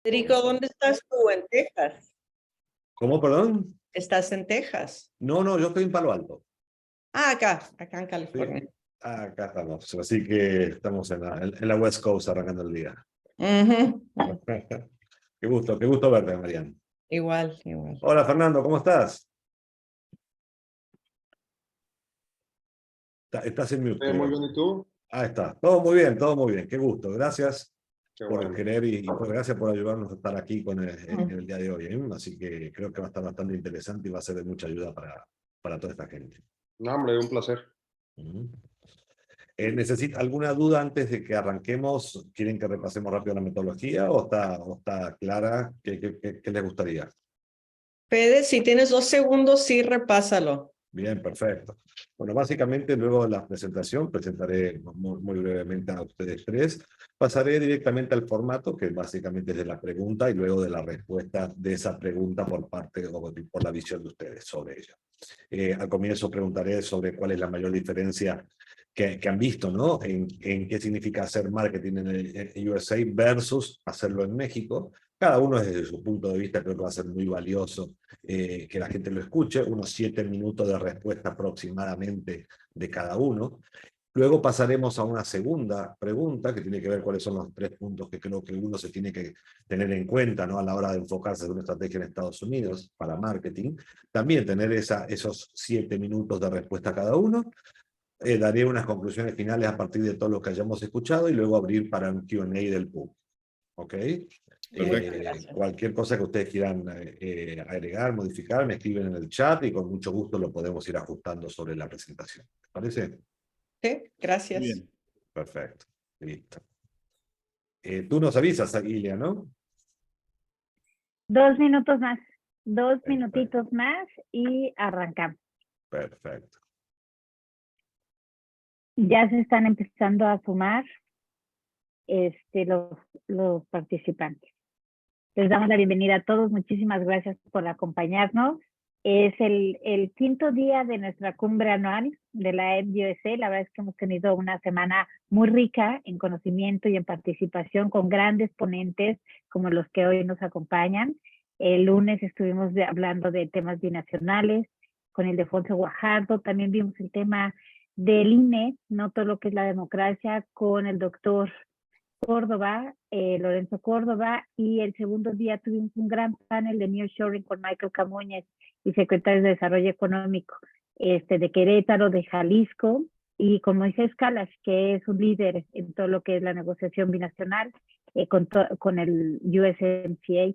Federico, ¿dónde estás tú? ¿En Texas? ¿Cómo, perdón? ¿Estás en Texas? No, yo estoy en Palo Alto. Ah, acá en Sí, California. acá estamos. Así que estamos en la West Coast arrancando el día. Ujú. Qué gusto verte, Mariano. Igual. Hola, Fernando, ¿cómo estás? Estás en mute, Muy creo. bien, ¿y tú? Ahí está. Todo muy bien, todo muy bien. Qué gusto. Gracias Qué por bueno. querer gracias por ayudarnos a estar aquí en Ujú. el día de hoy. Así que creo que va a estar bastante interesante y va a ser de mucha ayuda para toda esta gente. No, hombre, un placer. Ujú. ¿Necesita alguna duda antes de que arranquemos? ¿Quieren que repasemos rápido la metodología o está clara? ¿Qué les gustaría? Fede, si tienes 2 segundos, sí, repásalo. Bien, perfecto. Bueno, básicamente luego de la presentación presentaré muy brevemente a ustedes tres. Pasaré directamente al formato, que básicamente es de la pregunta y luego de la respuesta de esa pregunta por parte o por la visión de ustedes sobre ella. Al comienzo preguntaré sobre cuál es la mayor diferencia que han visto, ¿no? En qué significa hacer marketing en USA versus hacerlo en México. Cada uno desde su punto de vista creo que va a ser muy valioso que la gente lo escuche, unos 7 minutos de respuesta aproximadamente de cada uno. Luego pasaremos a una segunda pregunta que tiene que ver cuáles son los 3 puntos que creo que uno se tiene que tener en cuenta, ¿no? A la hora de enfocarse en una estrategia en Estados Unidos para marketing. También tener esos 7 minutos de respuesta a cada uno. Daré unas conclusiones finales a partir de todo lo que hayamos escuchado y luego abrir para un Q&A del público. ¿Ok? Gracias. Cualquier cosa que ustedes quieran agregar, modificar, me escriben en el chat y con mucho gusto lo podemos ir ajustando sobre la presentación. ¿Te parece? Sí, gracias. Bien. Perfecto. Listo. Tú nos avisas, Ilia, ¿no? 2 minutos más, 2 Perfecto. minutitos más y arrancamos. Perfecto. Ya se están empezando a sumar los participantes. Les damos la bienvenida a todos. Muchísimas gracias por acompañarnos. Es el 5º día de nuestra cumbre anual de la MUSA. La verdad es que hemos tenido una semana muy rica en conocimiento y en participación con grandes ponentes como los que hoy nos acompañan. El lunes estuvimos hablando de temas binacionales con el Ildefonso Guajardo. También vimos el tema del INE, no todo lo que es la democracia, con el doctor Córdoba, Lorenzo Córdoba, y el segundo día tuvimos un gran panel de nearshoring con Michael Camuñez y secretario de Desarrollo Económico de Querétaro, de Jalisco, y con Moisés Calas, que es un líder en todo lo que es la negociación binacional con el USMCA.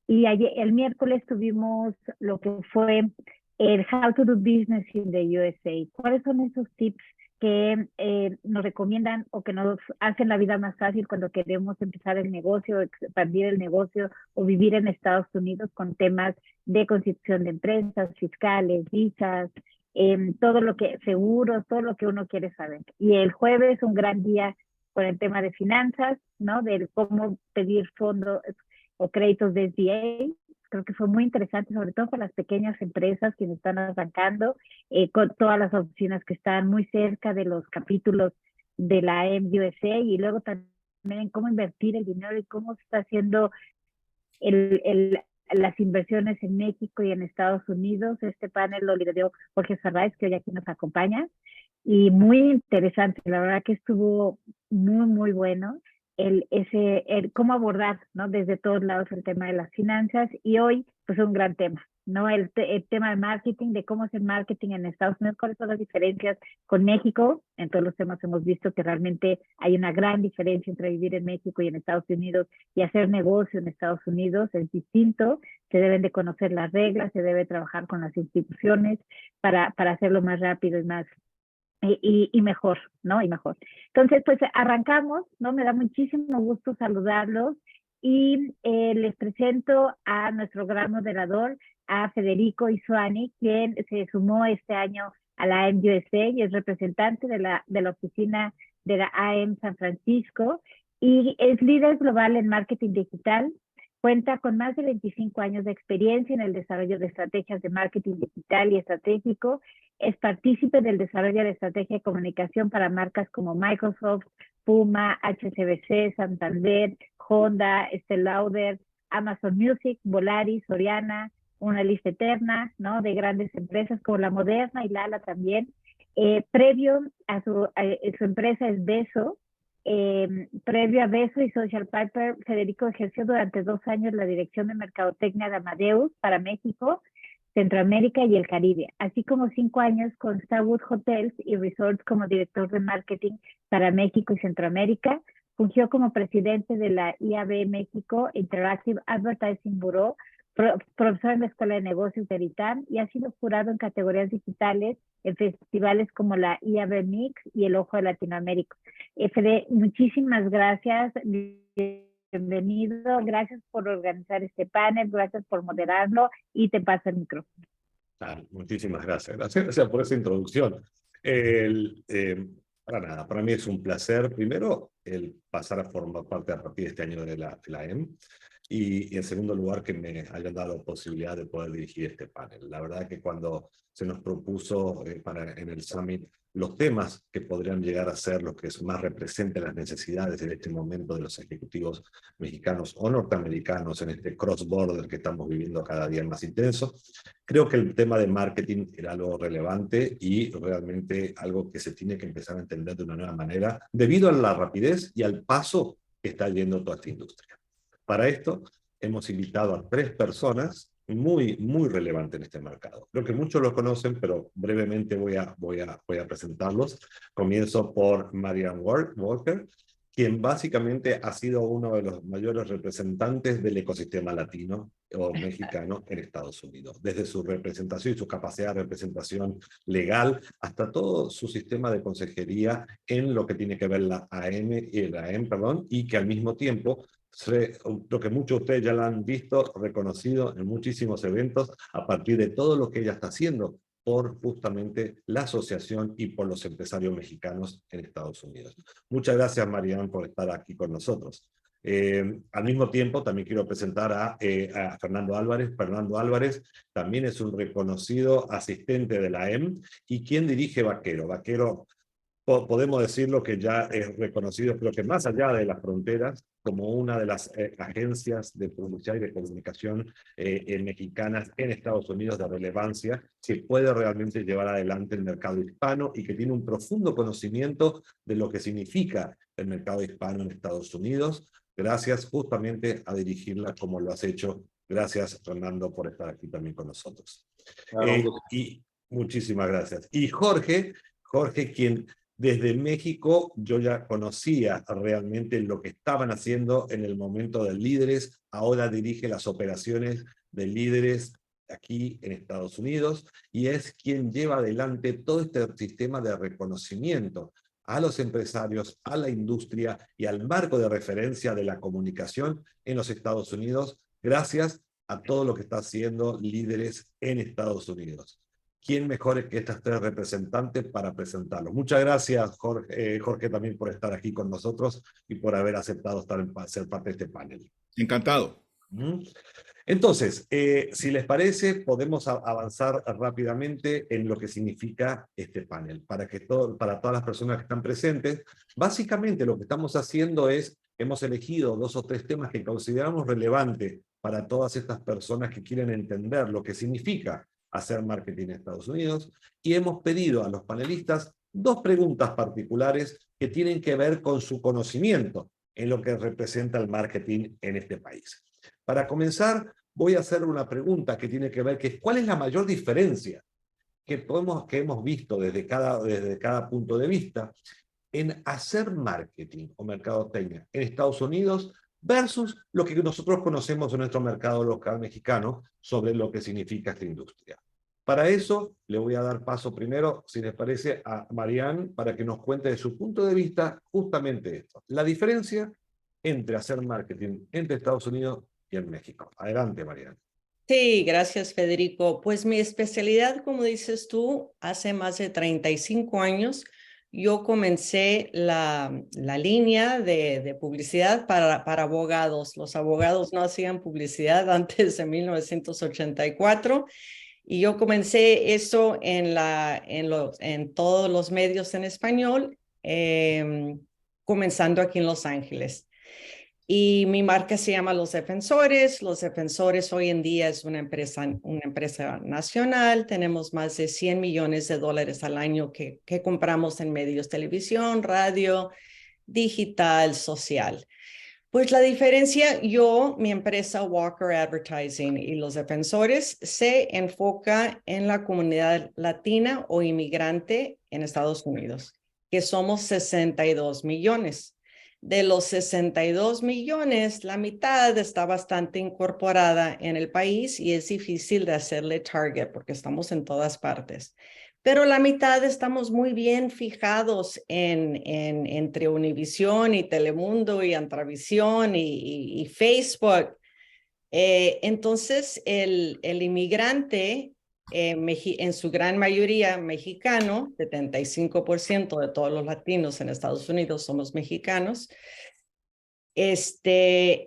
Y el miércoles tuvimos lo que fue el How to do Business in the USA. ¿Cuáles son esos tips que nos recomiendan o que nos hacen la vida más fácil cuando queremos empezar el negocio, expandir el negocio o vivir en Estados Unidos con temas de constitución de empresas, fiscales, visas, todo lo que, seguros, todo lo que uno quiere saber? Y el jueves es un gran día con el tema de finanzas, ¿no? De cómo pedir fondos o créditos de SBA. Creo que fue muy interesante, sobre todo para las pequeñas empresas que están arrancando, con todas las oficinas que están muy cerca de los capítulos de la MUSA, y luego también cómo invertir el dinero y cómo se está haciendo las inversiones en México y en Estados Unidos. Este panel lo lideró Jorge Sarraez, que hoy aquí nos acompaña, y muy interesante, la verdad que estuvo muy bueno cómo abordar, ¿no? Desde todos lados el tema de las finanzas, y hoy pues es un gran tema, ¿no? El tema de marketing, de cómo es el marketing en Estados Unidos, cuáles son las diferencias con México. En todos los temas hemos visto que realmente hay una gran diferencia entre vivir en México y en Estados Unidos, y hacer negocio en Estados Unidos es distinto. Se deben de conocer las reglas, se debe trabajar con las instituciones para hacerlo más rápido y más y mejor, ¿no? Y mejor. Entonces, pues arrancamos, ¿no? Me da muchísimo gusto saludarlos y les presento a nuestro gran moderador, a Federico Isuani, quien se sumó este año a la MUSA y es representante de la oficina de la AM San Francisco, y es líder global en marketing digital. Cuenta con más de 25 años de experiencia en el desarrollo de estrategias de marketing digital y estratégico. Es partícipe del desarrollo de estrategia de comunicación para marcas como Microsoft, Puma, HSBC, Santander, Honda, Estée Lauder, Amazon Music, Volaris, Soriana, una lista eterna, ¿no? De grandes empresas como la Moderna y Lala también. Previo a su empresa es Beso. Previo a Beso y Social Piper, Federico ejerció durante 2 años la dirección de mercadotecnia de Amadeus para México, Centroamérica y el Caribe, así como 5 años con Starwood Hotels y Resorts como director de marketing para México y Centroamérica. Fungió como presidente de la IAB México Interactive Advertising Bureau, profesor en la Escuela de Negocios de ITAM y ha sido jurado en categorías digitales en festivales como la IAB Mix y el Ojo de Latinoamérica. Fede, muchísimas gracias. Bienvenido. Gracias por organizar este panel. Gracias por moderarlo y te paso el micrófono. Muchísimas gracias. Gracias por esa introducción. Para nada, para mí es un placer, primero, el pasar a formar parte a partir de este año de la EM, y en segundo lugar, que me hayan dado la posibilidad de poder dirigir este panel. La verdad que cuando se nos propuso en el Summit los temas que podrían llegar a ser los que más representen las necesidades en este momento de los ejecutivos mexicanos o norteamericanos en este cross-border que estamos viviendo cada día más intenso, creo que el tema de marketing era algo relevante y realmente algo que se tiene que empezar a entender de una nueva manera debido a la rapidez y al paso que está yendo toda esta industria. Para esto hemos invitado a 3 personas muy relevantes en este mercado. Creo que muchos los conocen, pero brevemente voy a presentarlos. Comienzo por Marianne Walker, quien básicamente ha sido uno de los mayores representantes del ecosistema latino o mexicano en Estados Unidos, desde su representación y su capacidad de representación legal hasta todo su sistema de consejería en lo que tiene que ver la AM y que al mismo tiempo lo que muchos de ustedes ya la han visto, reconocido en muchísimos eventos a partir de todo lo que ella está haciendo por justamente la asociación y por los empresarios mexicanos en Estados Unidos. Muchas gracias, Marianne, por estar aquí con nosotros. Al mismo tiempo, también quiero presentar a Fernando Álvarez. Fernando Álvarez también es un reconocido asistente de la EM y quien dirige Vaquero. Vaquero, podemos decirlo que ya es reconocido, creo que más allá de las fronteras, como una de las agencias de publicidad y de comunicación mexicanas en Estados Unidos de relevancia, que puede realmente llevar adelante el mercado hispano y que tiene un profundo conocimiento de lo que significa el mercado hispano en Estados Unidos, gracias justamente a dirigirla como lo has hecho. Gracias, Fernando, por estar aquí también con nosotros. Y muchísimas gracias. Y Jorge, quien desde México yo ya conocía realmente lo que estaban haciendo en el momento de Líderes, ahora dirige las operaciones de Líderes aquí en Estados Unidos y es quien lleva adelante todo este sistema de reconocimiento a los empresarios, a la industria y al marco de referencia de la comunicación en los Estados Unidos, gracias a todo lo que está haciendo Líderes en Estados Unidos. ¿Quién mejor que estas 3 representantes para presentarlo? Muchas gracias, Jorge, también por estar aquí con nosotros y por haber aceptado ser parte de este panel. Encantado. Entonces, si les parece, podemos avanzar rápidamente en lo que significa este panel. Para todas las personas que están presentes, básicamente lo que estamos haciendo es, hemos elegido 2 o 3 temas que consideramos relevantes para todas estas personas que quieren entender lo que significa hacer marketing en Estados Unidos, y hemos pedido a los panelistas 2 preguntas particulares que tienen que ver con su conocimiento en lo que representa el marketing en este país. Para comenzar, voy a hacer una pregunta que tiene que ver que ¿cuál es la mayor diferencia que hemos visto desde cada punto de vista en hacer marketing o mercadotecnia en Estados Unidos versus lo que nosotros conocemos en nuestro mercado local mexicano sobre lo que significa esta industria? Para eso, le voy a dar paso primero, si les parece, a Marianne para que nos cuente de su punto de vista justamente esto, la diferencia entre hacer marketing entre Estados Unidos y en México. Adelante, Marianne. Sí, gracias, Federico. Pues mi especialidad, como dices tú, hace más de 35 años, yo comencé la línea de publicidad para abogados. Los abogados no hacían publicidad antes de 1984 y yo comencé eso en todos los medios en español, comenzando aquí en Los Ángeles. Y mi marca se llama Los Defensores. Los Defensores hoy en día es una empresa nacional. Tenemos más de $100 millones al año que compramos en medios, televisión, radio, digital, social. Pues la diferencia, mi empresa Walker Advertising y Los Defensores se enfoca en la comunidad latina o inmigrante en Estados Unidos, que somos 62 millones. De los 62 millones, la mitad está bastante incorporada en el país y es difícil de hacerle target porque estamos en todas partes. Pero la mitad estamos muy bien fijados entre Univisión y Telemundo y Antravisión y Facebook. Entonces, el inmigrante, en su gran mayoría mexicano, 75% de todos los latinos en Estados Unidos somos mexicanos.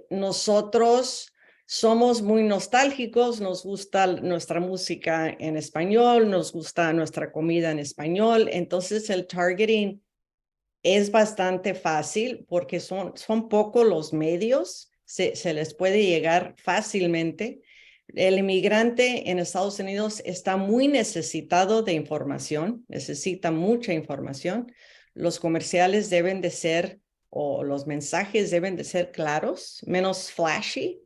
Nosotros somos muy nostálgicos, nos gusta nuestra música en español, nos gusta nuestra comida en español, entonces el targeting es bastante fácil porque son pocos los medios, se les puede llegar fácilmente. El inmigrante en Estados Unidos está muy necesitado de información, necesita mucha información. Los comerciales deben de ser, o los mensajes deben de ser claros, menos flashy,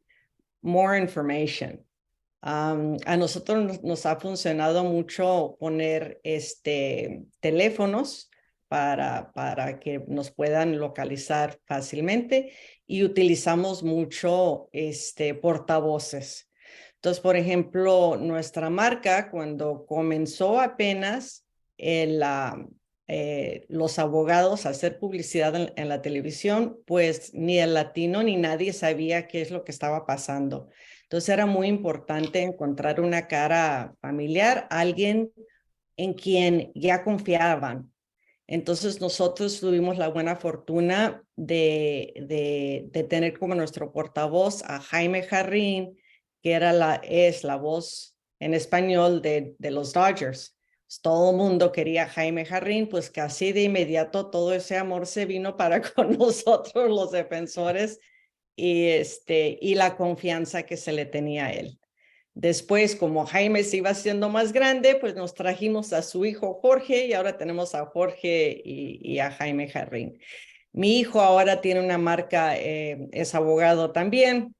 more information. A nosotros nos ha funcionado mucho poner teléfonos para que nos puedan localizar fácilmente y utilizamos mucho portavoces. Entonces, por ejemplo, nuestra marca cuando comenzó apenas los abogados a hacer publicidad en la televisión, pues ni el latino ni nadie sabía qué es lo que estaba pasando. Entonces era muy importante encontrar una cara familiar, alguien en quien ya confiaban. Entonces nosotros tuvimos la buena fortuna de tener como nuestro portavoz a Jaime Jarrín, que es la voz en español de los Dodgers. Pues todo el mundo quería a Jaime Jarrín, pues casi de inmediato todo ese amor se vino para con nosotros los defensores y la confianza que se le tenía a él. Después, como Jaime se iba haciendo más grande, pues nos trajimos a su hijo Jorge y ahora tenemos a Jorge y a Jaime Jarrín. Mi hijo ahora tiene una marca, es abogado también,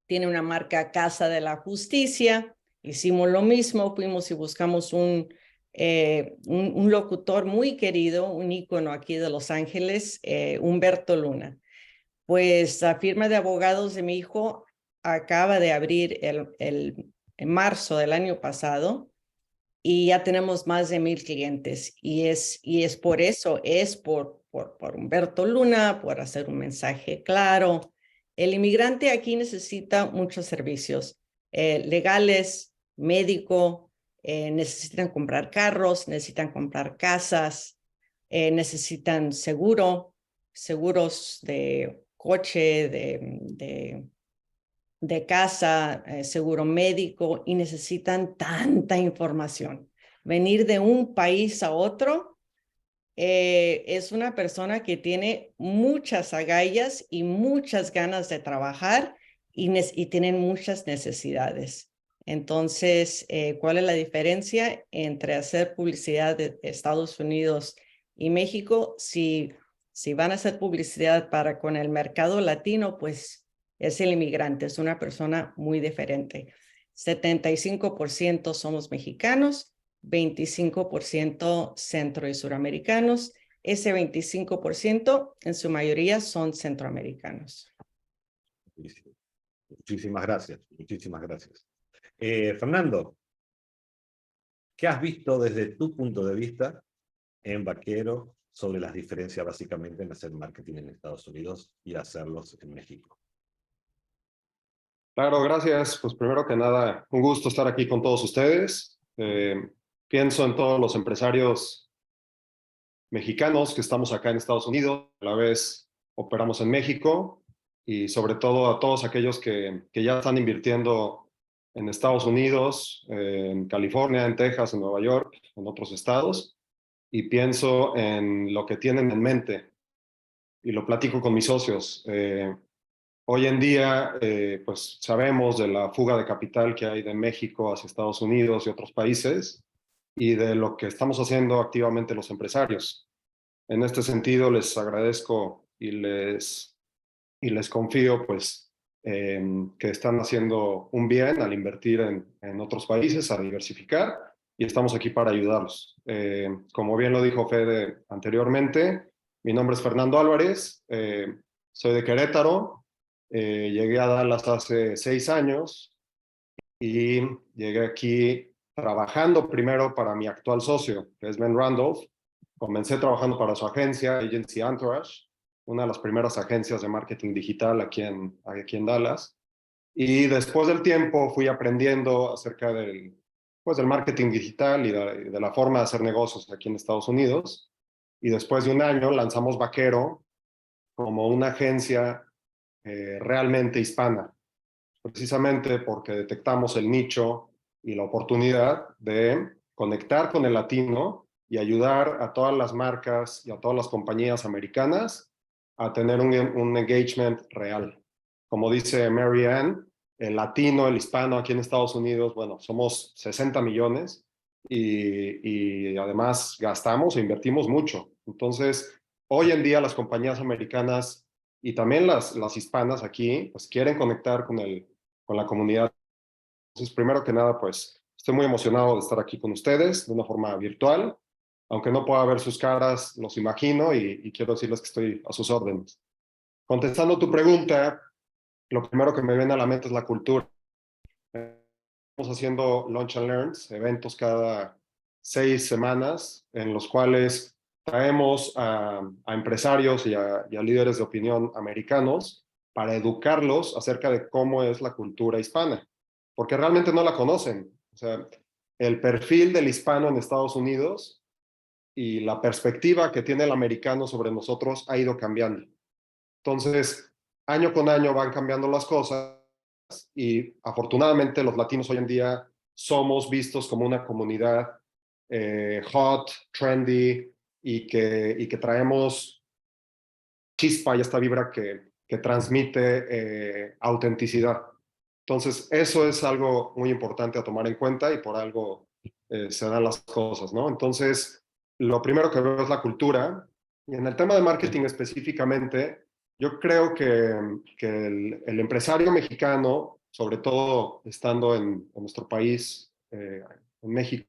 tiene una marca Casa de la Justicia. Hicimos lo mismo, fuimos y buscamos un locutor muy querido, un ícono aquí de Los Ángeles, Humberto Luna. Pues la firma de abogados de mi hijo acaba de abrir en marzo del año pasado y ya tenemos más de 1,000 clientes. Y es por eso, es por Humberto Luna, por hacer un mensaje claro. El inmigrante aquí necesita muchos servicios legales, médico, necesitan comprar carros, necesitan comprar casas, necesitan seguros de coche, de casa, seguro médico, y necesitan tanta información. Venir de un país a otro es una persona que tiene muchas agallas y muchas ganas de trabajar y tienen muchas necesidades. Entonces, ¿cuál es la diferencia entre hacer publicidad de Estados Unidos y México? Si van a hacer publicidad con el mercado latino, pues es el inmigrante, es una persona muy diferente. 75% somos mexicanos, 25% centro y suramericanos. Ese 25% en su mayoría son centroamericanos. Muchísimas gracias, muchísimas gracias. Fernando, ¿qué has visto desde tu punto de vista en Vaquero sobre las diferencias básicamente en hacer marketing en Estados Unidos y hacerlos en México? Claro, gracias. Pues primero que nada, un gusto estar aquí con todos ustedes. Pienso en todos los empresarios mexicanos que estamos acá en Estados Unidos, a la vez operamos en México y sobre todo a todos aquellos que ya están invirtiendo en Estados Unidos, en California, en Texas, en Nueva York, en otros estados, y pienso en lo que tienen en mente y lo platico con mis socios. Hoy en día, pues sabemos de la fuga de capital que hay de México hacia Estados Unidos y otros países y de lo que estamos haciendo activamente los empresarios. En este sentido, les agradezco y les confío, pues, que están haciendo un bien al invertir en otros países, a diversificar, y estamos aquí para ayudarlos. Como bien lo dijo Fede anteriormente, mi nombre es Fernando Álvarez, soy de Querétaro, llegué a Dallas hace 6 años y llegué aquí trabajando primero para mi actual socio, que es Ben Randolph. Comencé trabajando para su agencia, Agency Entourage, una de las primeras agencias de marketing digital aquí en Dallas. Y después del tiempo fui aprendiendo acerca del marketing digital y de la forma de hacer negocios aquí en Estados Unidos. Y después de un año lanzamos Vaquero como una agencia realmente hispana, precisamente porque detectamos el nicho y la oportunidad de conectar con el latino y ayudar a todas las marcas y a todas las compañías americanas a tener un engagement real. Como dice Mary Ann, el latino, el hispano aquí en Estados Unidos, bueno, somos 60 millones y además gastamos e invertimos mucho. Entonces, hoy en día las compañías americanas y también las hispanas aquí, pues quieren conectar con la comunidad. Entonces, primero que nada, pues estoy muy emocionado de estar aquí con ustedes de una forma virtual. Aunque no pueda ver sus caras, los imagino y quiero decirles que estoy a sus órdenes. Contestando tu pregunta, lo primero que me viene a la mente es la cultura. Estamos haciendo Lunch and Learns, eventos cada 6 semanas, en los cuales traemos a empresarios y a líderes de opinión americanos para educarlos acerca de cómo es la cultura hispana, porque realmente no la conocen. O sea, el perfil del hispano en Estados Unidos y la perspectiva que tiene el americano sobre nosotros ha ido cambiando. Entonces, año con año van cambiando las cosas y afortunadamente los latinos hoy en día somos vistos como una comunidad hot, trendy y que traemos chispa y esta vibra que transmite autenticidad. Entonces, eso es algo muy importante a tomar en cuenta y por algo se dan las cosas, ¿no? Entonces, lo primero que veo es la cultura. Y en el tema de marketing específicamente, yo creo que el empresario mexicano, sobre todo estando en nuestro país, en México,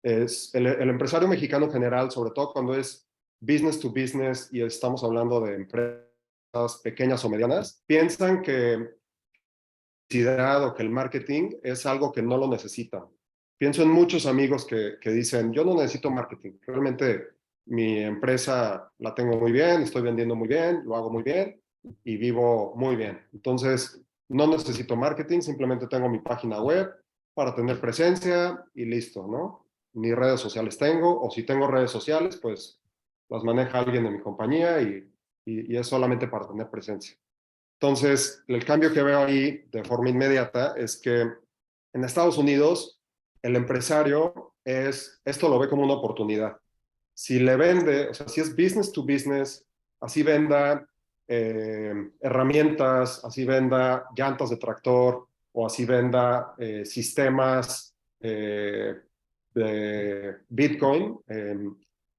es el empresario mexicano en general, sobre todo cuando es business to business y estamos hablando de empresas pequeñas o medianas, piensan que o que el marketing es algo que no lo necesitan. Pienso en muchos amigos que dicen, yo no necesito marketing, realmente mi empresa la tengo muy bien, estoy vendiendo muy bien, lo hago muy bien y vivo muy bien. Entonces, no necesito marketing, simplemente tengo mi página web para tener presencia y listo, ¿no? Ni redes sociales tengo, o si tengo redes sociales, pues las maneja alguien de mi compañía y es solamente para tener presencia. Entonces, el cambio que veo ahí de forma inmediata es que en Estados Unidos el empresario esto lo ve como una oportunidad. Si le vende, o sea, si es business to business, así venda herramientas, así venda llantas de tractor o así venda sistemas de Bitcoin,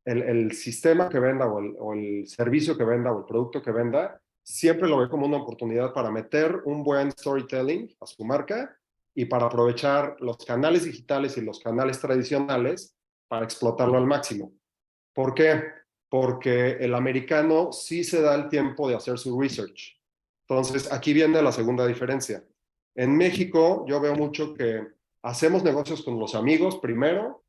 el sistema que venda o el servicio que venda o el producto que venda, siempre lo ve como una oportunidad para meter un buen storytelling a su marca y para aprovechar los canales digitales y los canales tradicionales para explotarlo al máximo. ¿Por qué? Porque el americano sí se da el tiempo de hacer su research. Entonces, aquí viene la segunda diferencia. En México, yo veo mucho que hacemos negocios con los amigos primero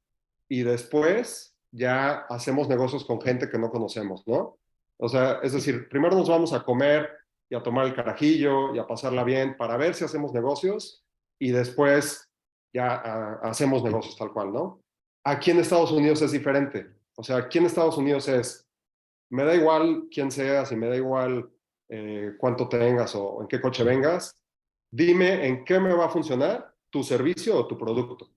y después ya hacemos negocios con gente que no conocemos, ¿no? O sea, es decir, primero nos vamos a comer y a tomar el carajillo y a pasarla bien para ver si hacemos negocios y después ya hacemos negocios tal cual, ¿no? Aquí en Estados Unidos es diferente. O sea, aquí en Estados Unidos me da igual quién seas y me da igual cuánto tengas o en qué coche vengas, dime en qué me va a funcionar tu servicio o tu producto.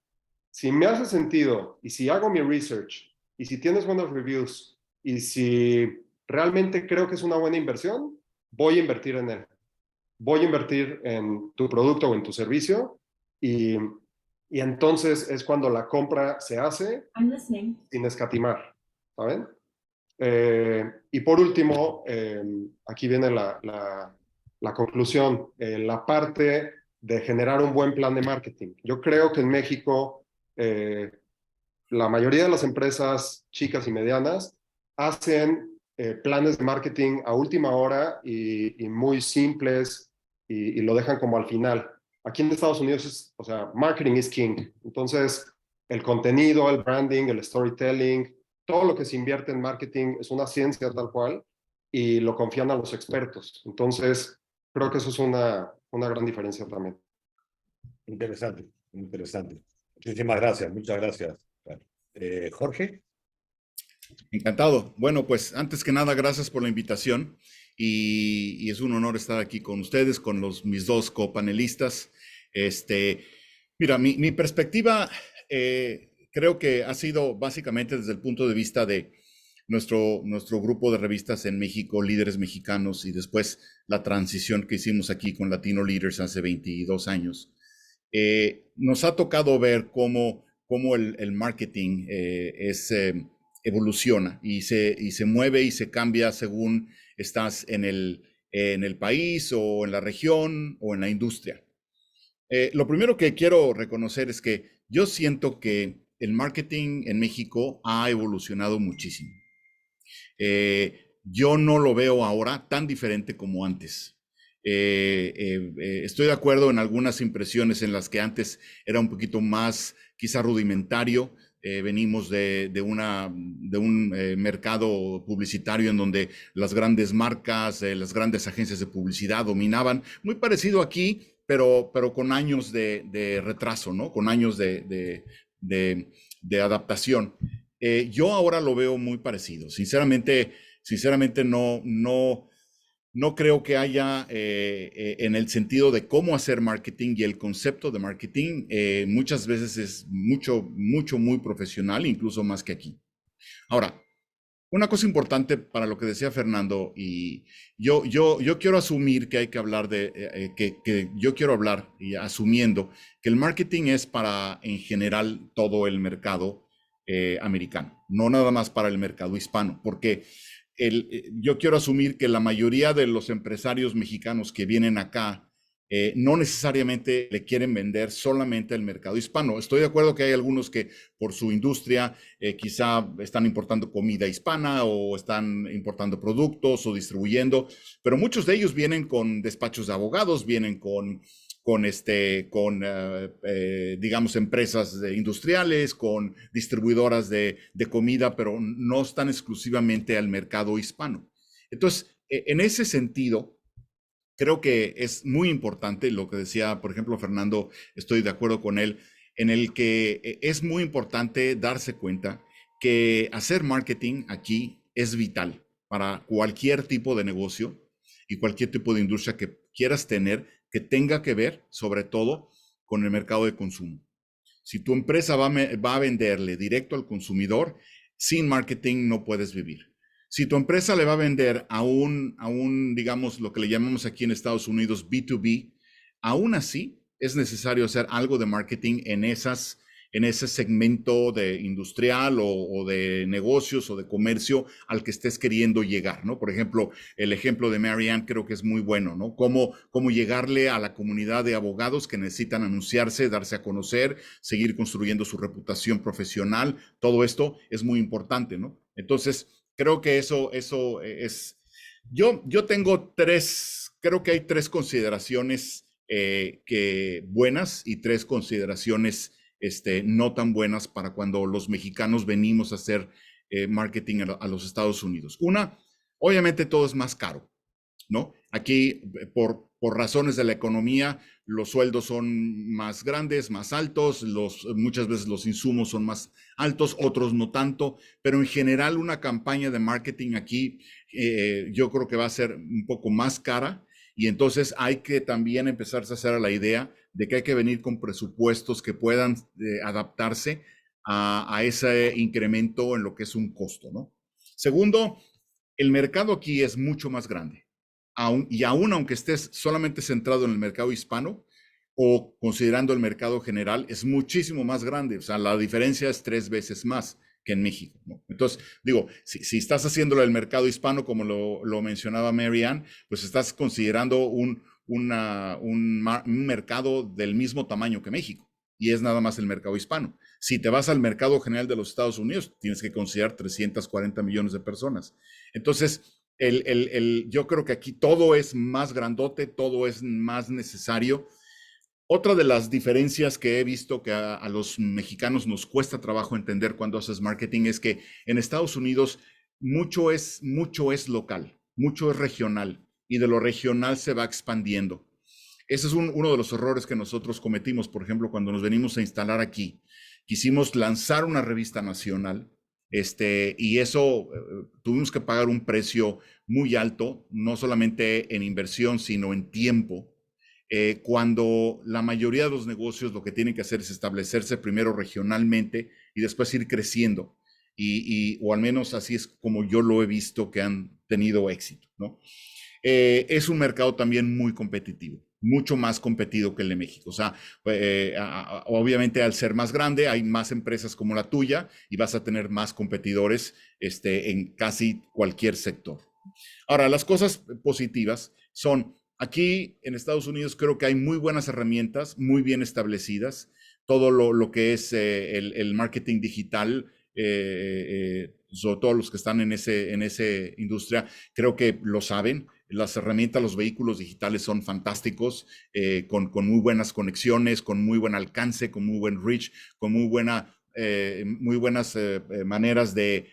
Si me hace sentido y si hago mi research y si tienes buenos reviews y si realmente creo que es una buena inversión, voy a invertir en él. voy a invertir en tu producto o en tu servicio y, y entonces es cuando la compra se hace sin escatimar, ¿saben? Y por último, aquí viene la conclusión, la parte de generar un buen plan de marketing. Yo creo que en México la mayoría de las empresas chicas y medianas hacen planes de marketing a última hora y muy simples y lo dejan como al final. Aquí en Estados Unidos es, o sea, marketing is king. Entonces, el contenido, el branding, el storytelling, todo lo que se invierte en marketing es una ciencia tal cual y lo confían a los expertos. Entonces, creo que eso es una gran diferencia también. Interesante, interesante. Muchísimas gracias, muchas gracias. Jorge. Encantado. Bueno, pues antes que nada, gracias por la invitación y es un honor estar aquí con ustedes, con mis dos copanelistas. Mira, mi perspectiva creo que ha sido básicamente desde el punto de vista de nuestro grupo de revistas en México, Líderes Mexicanos, y después la transición que hicimos aquí con Latino Leaders hace 22 años. Nos ha tocado ver cómo el marketing evoluciona y se mueve y se cambia según estás en el país o en la región o en la industria. Lo primero que quiero reconocer es que yo siento que el marketing en México ha evolucionado muchísimo. Yo no lo veo ahora tan diferente como antes. Estoy de acuerdo en algunas impresiones en las que antes era un poquito más quizá rudimentario. Venimos de un mercado publicitario en donde las grandes marcas, las grandes agencias de publicidad dominaban, muy parecido aquí, pero con años de retraso, ¿no? Con años de adaptación. Yo ahora lo veo muy parecido. Sinceramente no creo que haya en el sentido de cómo hacer marketing y el concepto de marketing, muchas veces es muy profesional, incluso más que aquí. Ahora, una cosa importante para lo que decía Fernando, y yo quiero asumir que hay que hablar que yo quiero hablar y asumiendo que el marketing es para, en general, todo el mercado americano, no nada más para el mercado hispano, porque yo quiero asumir que la mayoría de los empresarios mexicanos que vienen acá no necesariamente le quieren vender solamente al mercado hispano. Estoy de acuerdo que hay algunos que por su industria quizá están importando comida hispana o están importando productos o distribuyendo, pero muchos de ellos vienen con despachos de abogados, vienen con digamos, empresas industriales, con distribuidoras de comida, pero no están exclusivamente al mercado hispano. Entonces, en ese sentido, creo que es muy importante lo que decía, por ejemplo, Fernando, estoy de acuerdo con él, en el que es muy importante darse cuenta que hacer marketing aquí es vital para cualquier tipo de negocio y cualquier tipo de industria que quieras tener que tenga que ver, sobre todo, con el mercado de consumo. Si tu empresa va a venderle directo al consumidor, sin marketing no puedes vivir. Si tu empresa le va a vender a un, digamos, lo que le llamamos aquí en Estados Unidos B2B, aún así es necesario hacer algo de marketing en ese segmento de industrial o de negocios o de comercio al que estés queriendo llegar, ¿no? Por ejemplo, el ejemplo de Marianne creo que es muy bueno, ¿no? Cómo llegarle a la comunidad de abogados que necesitan anunciarse, darse a conocer, seguir construyendo su reputación profesional. Todo esto es muy importante, ¿no? Entonces, creo que eso es... Yo tengo creo que hay tres consideraciones buenas y tres consideraciones no tan buenas para cuando los mexicanos venimos a hacer marketing a los Estados Unidos. Una, obviamente todo es más caro, ¿no? Aquí, por razones de la economía, los sueldos son más grandes, más altos, muchas veces los insumos son más altos, otros no tanto, pero en general una campaña de marketing aquí yo creo que va a ser un poco más cara y entonces hay que también empezarse a hacer a la idea de que hay que venir con presupuestos que puedan adaptarse a ese incremento en lo que es un costo, ¿no? Segundo, el mercado aquí es mucho más grande. y aún aunque estés solamente centrado en el mercado hispano o considerando el mercado general, es muchísimo más grande. O sea, la diferencia es 3 veces más que en México, ¿no? Entonces, digo, si estás haciéndolo del mercado hispano, como lo mencionaba Mary Ann, pues estás considerando un mercado del mismo tamaño que México, y es nada más el mercado hispano. Si te vas al mercado general de los Estados Unidos, tienes que considerar 340 millones de personas. Entonces, yo creo que aquí todo es más grandote, todo es más necesario. Otra de las diferencias que he visto que a los mexicanos nos cuesta trabajo entender cuando haces marketing es que en Estados Unidos mucho es local, mucho es regional, y de lo regional se va expandiendo. Ese es uno de los errores que nosotros cometimos, por ejemplo, cuando nos venimos a instalar aquí. Quisimos lanzar una revista nacional, y eso tuvimos que pagar un precio muy alto, no solamente en inversión, sino en tiempo. Cuando la mayoría de los negocios lo que tienen que hacer es establecerse primero regionalmente y después ir creciendo, o al menos así es como yo lo he visto que han tenido éxito, ¿no? Es un mercado también muy competitivo, mucho más competido que el de México. O sea, obviamente al ser más grande hay más empresas como la tuya y vas a tener más competidores en casi cualquier sector. Ahora, las cosas positivas son, aquí en Estados Unidos creo que hay muy buenas herramientas, muy bien establecidas. Todo lo que es el marketing digital, sobre todo los que están en esa industria, creo que lo saben. Las herramientas, los vehículos digitales son fantásticos, con muy buenas conexiones, con muy buen alcance, con muy buen reach, con muy buenas maneras de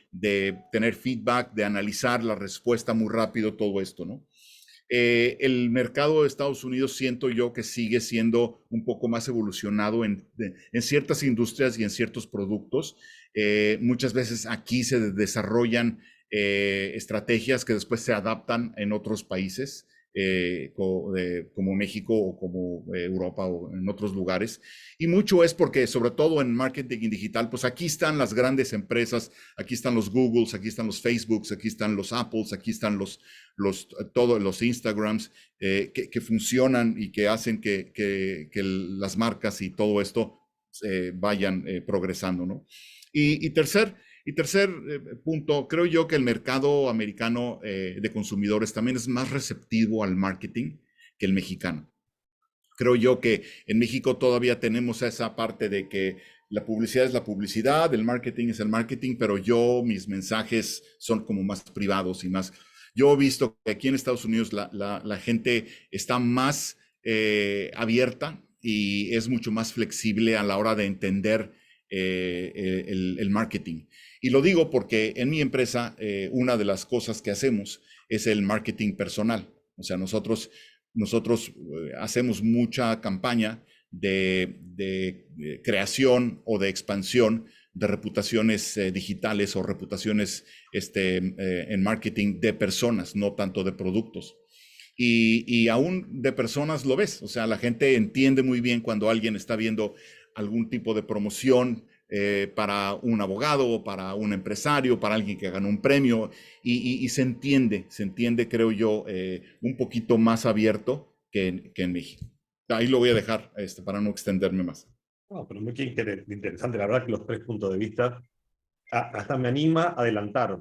tener feedback, de analizar la respuesta muy rápido, todo esto, ¿no? El mercado de Estados Unidos siento yo que sigue siendo un poco más evolucionado en ciertas industrias y en ciertos productos. Muchas veces aquí se desarrollan estrategias que después se adaptan en otros países, como México o como Europa o en otros lugares. Y mucho es porque, sobre todo en marketing digital, pues aquí están las grandes empresas, aquí están los Googles, aquí están los Facebooks, aquí están los Apples, aquí están todos los Instagrams que funcionan y que hacen que las marcas y todo esto vayan progresando, ¿no? Y tercer punto, creo yo que el mercado americano de consumidores también es más receptivo al marketing que el mexicano. Creo yo que en México todavía tenemos esa parte de que la publicidad es la publicidad, el marketing es el marketing, pero mis mensajes son como más privados y más. Yo he visto que aquí en Estados Unidos la gente está más abierta y es mucho más flexible a la hora de entender el marketing. Y lo digo porque en mi empresa una de las cosas que hacemos es el marketing personal. O sea, nosotros hacemos mucha campaña de creación o de expansión de reputaciones digitales o reputaciones en marketing de personas, no tanto de productos. Y aún de personas lo ves, o sea, la gente entiende muy bien cuando alguien está viendo algún tipo de promoción para un abogado o para un empresario, para alguien que ganó un premio, y se entiende, creo yo, un poquito más abierto que en México. Ahí lo voy a dejar para no extenderme más. No, pero muy interesante, la verdad que los 3 puntos de vista hasta me anima a adelantar,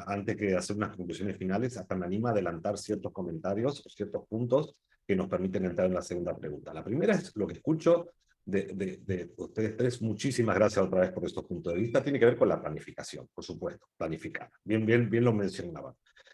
antes que hacer unas conclusiones finales, hasta me anima a adelantar ciertos comentarios o ciertos puntos que nos permiten entrar en la segunda pregunta. La primera es lo que escucho de ustedes 3. Muchísimas gracias otra vez por estos puntos de vista. Tiene que ver con la planificación, por supuesto, planificar. Bien lo mencionaban.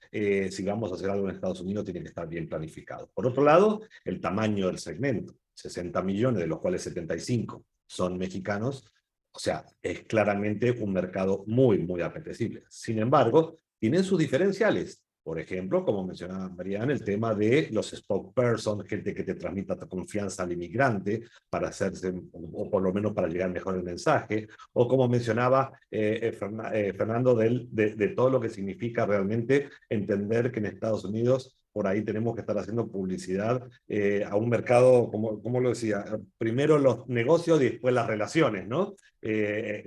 Si vamos a hacer algo en Estados Unidos, tiene que estar bien planificado. Por otro lado, el tamaño del segmento. 60 millones, de los cuales 75 son mexicanos. O sea, es claramente un mercado muy apetecible. Sin embargo, tienen sus diferenciales. Por ejemplo, como mencionaba Mariana, el tema de los spokesperson, gente que te transmita confianza al inmigrante para hacerse, o por lo menos para llegar mejor el mensaje, o como mencionaba Fernando, de todo lo que significa realmente entender que en Estados Unidos por ahí tenemos que estar haciendo publicidad a un mercado, como lo decía, primero los negocios y después las relaciones, ¿no?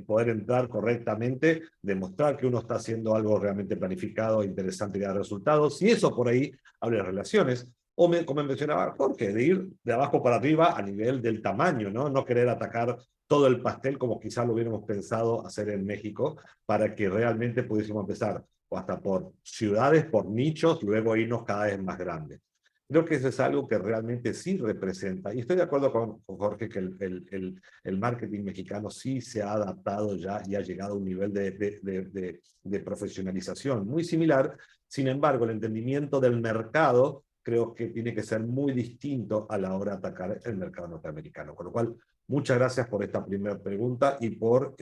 Poder entrar correctamente, demostrar que uno está haciendo algo realmente planificado, interesante y da resultados, y eso por ahí habla de relaciones. O como mencionaba Jorge, de ir de abajo para arriba a nivel del tamaño, ¿no? No querer atacar todo el pastel como quizás lo hubiéramos pensado hacer en México, para que realmente pudiésemos empezar o hasta por ciudades, por nichos, luego irnos cada vez más grandes. Creo que eso es algo que realmente sí representa, y estoy de acuerdo con Jorge que el marketing mexicano sí se ha adaptado ya y ha llegado a un nivel de profesionalización muy similar. Sin embargo, el entendimiento del mercado creo que tiene que ser muy distinto a la hora de atacar el mercado norteamericano. Con lo cual, muchas gracias por esta primera pregunta y por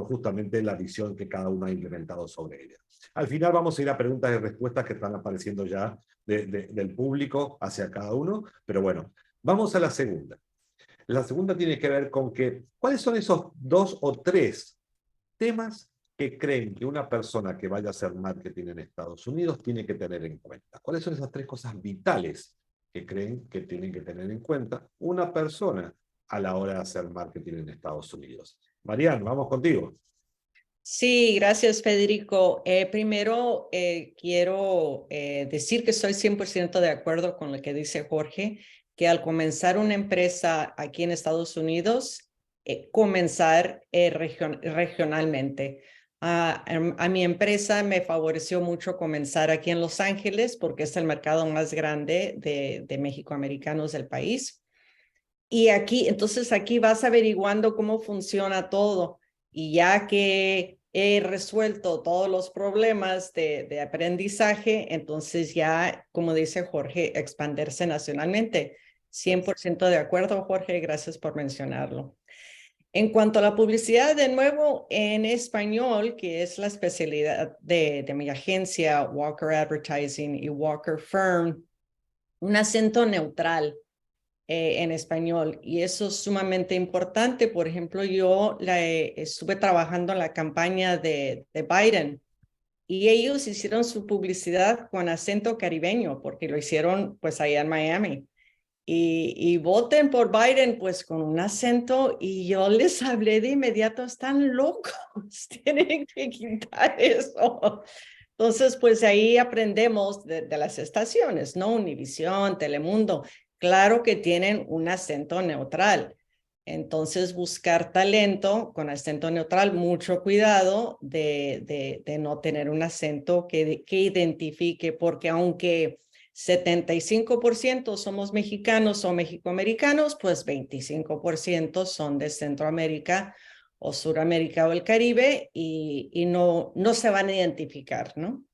justamente la visión que cada uno ha implementado sobre ella. Al final vamos a ir a preguntas y respuestas que están apareciendo ya del público hacia cada uno, pero bueno, vamos a la segunda. La segunda tiene que ver con ¿cuáles son esos 2 o 3 temas que creen que una persona que vaya a hacer marketing en Estados Unidos tiene que tener en cuenta? ¿Cuáles son esas 3 cosas vitales que creen que tienen que tener en cuenta una persona a la hora de hacer marketing en Estados Unidos? Marian, vamos contigo. Sí, gracias, Federico. Primero, quiero decir que estoy 100% de acuerdo con lo que dice Jorge, que al comenzar una empresa aquí en Estados Unidos, comenzar regionalmente. A mi empresa me favoreció mucho comenzar aquí en Los Ángeles porque es el mercado más grande de mexicoamericanos del país. Y entonces aquí vas averiguando cómo funciona todo. Y ya que he resuelto todos los problemas de aprendizaje, entonces ya, como dice Jorge, expandirse nacionalmente. 100% de acuerdo, Jorge, gracias por mencionarlo. En cuanto a la publicidad, de nuevo, en español, que es la especialidad de mi agencia, Walker Advertising y Walker Firm, un acento neutral en español, y eso es sumamente importante. Por ejemplo, yo estuve trabajando en la campaña de Biden y ellos hicieron su publicidad con acento caribeño porque lo hicieron pues allá en Miami. Y voten por Biden pues con un acento, y yo les hablé de inmediato, están locos, tienen que quitar eso. Entonces, pues ahí aprendemos de las estaciones, ¿no? Univisión, Telemundo, claro que tienen un acento neutral. Entonces, buscar talento con acento neutral, mucho cuidado de no tener un acento que identifique, porque aunque 75% somos mexicanos o mexicoamericanos, pues 25% son de Centroamérica o Suramérica o el Caribe, y no se van a identificar, ¿no?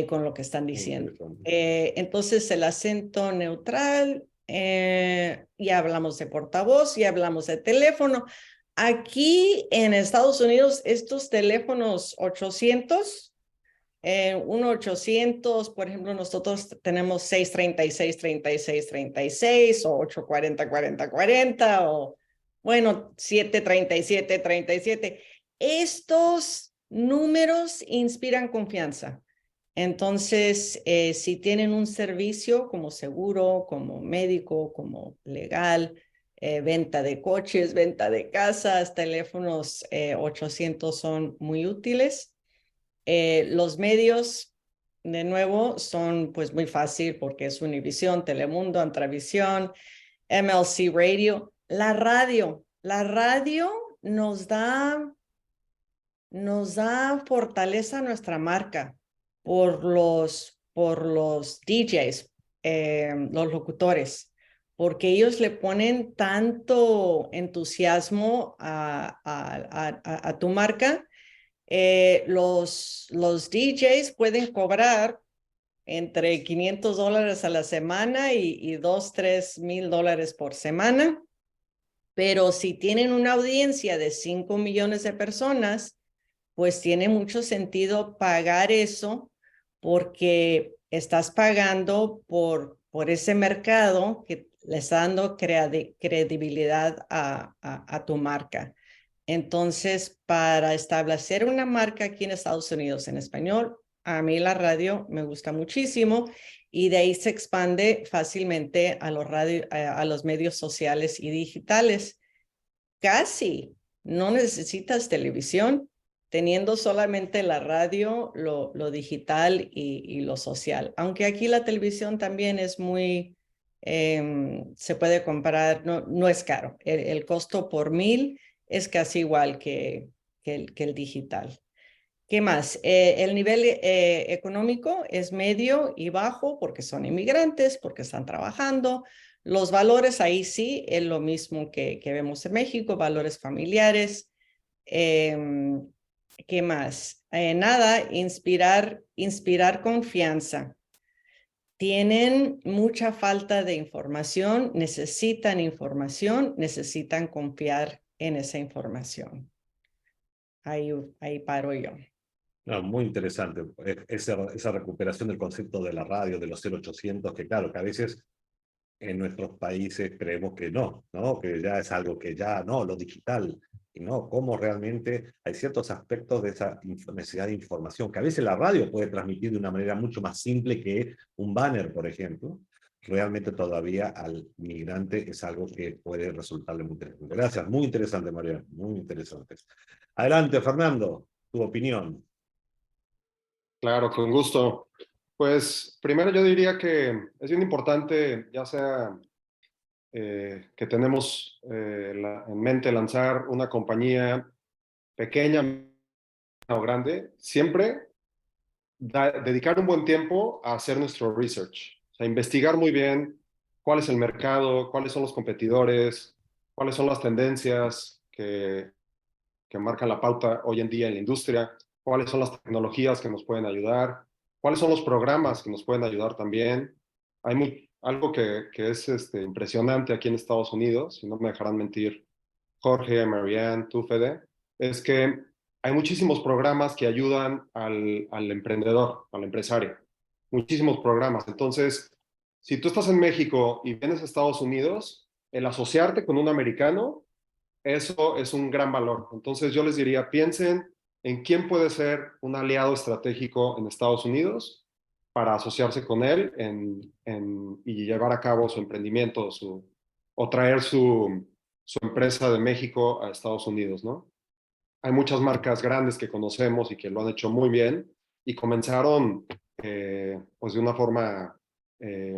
Con lo que están diciendo. Entonces, el acento neutral, ya hablamos de portavoz, ya hablamos de teléfono. Aquí en Estados Unidos, estos teléfonos 800, 1-800, por ejemplo, nosotros tenemos 636-3636 o 840-4040 o, bueno, 737-37. Estos números inspiran confianza. Entonces, si tienen un servicio como seguro, como médico, como legal, venta de coches, venta de casas, teléfonos 800 son muy útiles. Los medios, de nuevo, son pues muy fácil porque es Univisión, Telemundo, Antravisión, MLC Radio. La radio nos da fortaleza a nuestra marca por los DJs, los locutores, porque ellos le ponen tanto entusiasmo a tu marca. Los DJs pueden cobrar entre $500 a la semana y $2,000-3,000 por semana, pero si tienen una audiencia de 5 millones de personas, pues tiene mucho sentido pagar eso, porque estás pagando por ese mercado que le está dando credibilidad a tu marca. Entonces, para establecer una marca aquí en Estados Unidos en español, a mí la radio me gusta muchísimo. y de ahí se expande fácilmente a a los medios sociales y digitales. Casi no necesitas televisión, teniendo solamente la radio, lo digital y lo social. Aunque aquí la televisión también es muy, se puede comprar, no es caro. El costo por 1,000 es casi igual que el digital. ¿Qué más? El nivel económico es medio y bajo porque son inmigrantes, porque están trabajando. Los valores ahí sí es lo mismo que vemos en México, valores familiares. ¿Qué más? Nada, inspirar confianza. Tienen mucha falta de información, necesitan confiar en esa información. Ahí paro yo. No, muy interesante. Esa recuperación del concepto de la radio, de los 0800, que claro, que a veces en nuestros países creemos que no, ¿no? Que ya es algo que ya, no, lo digital, y no, cómo realmente hay ciertos aspectos de esa necesidad de información, que a veces la radio puede transmitir de una manera mucho más simple que un banner, por ejemplo. Realmente todavía al migrante es algo que puede resultarle muy interesante. Gracias, muy interesante, María, muy interesante. Adelante, Fernando, tu opinión. Claro, con gusto. Pues primero yo diría que es bien importante, ya sea que tenemos en mente lanzar una compañía pequeña o grande, siempre dedicar un buen tiempo a hacer nuestro research, o sea, investigar muy bien cuál es el mercado, cuáles son los competidores, cuáles son las tendencias que marcan la pauta hoy en día en la industria, cuáles son las tecnologías que nos pueden ayudar, cuáles son los programas que nos pueden ayudar también. Hay algo que es impresionante aquí en Estados Unidos, y no me dejarán mentir Jorge, Marianne, tú, Fede, es que hay muchísimos programas que ayudan al emprendedor, al empresario. Muchísimos programas. Entonces, si tú estás en México y vienes a Estados Unidos, el asociarte con un americano, eso es un gran valor. Entonces, yo les diría, piensen en quién puede ser un aliado estratégico en Estados Unidos para asociarse con él y llevar a cabo su emprendimiento o traer su empresa de México a Estados Unidos, ¿no? Hay muchas marcas grandes que conocemos y que lo han hecho muy bien y comenzaron pues de una forma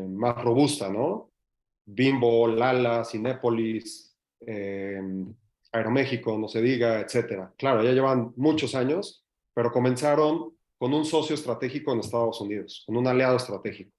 más robusta, ¿no? Bimbo, Lala, Cinépolis, Aeroméxico, no se diga, etcétera. Claro, ya llevan muchos años, pero comenzaron con un socio estratégico en Estados Unidos, con un aliado estratégico.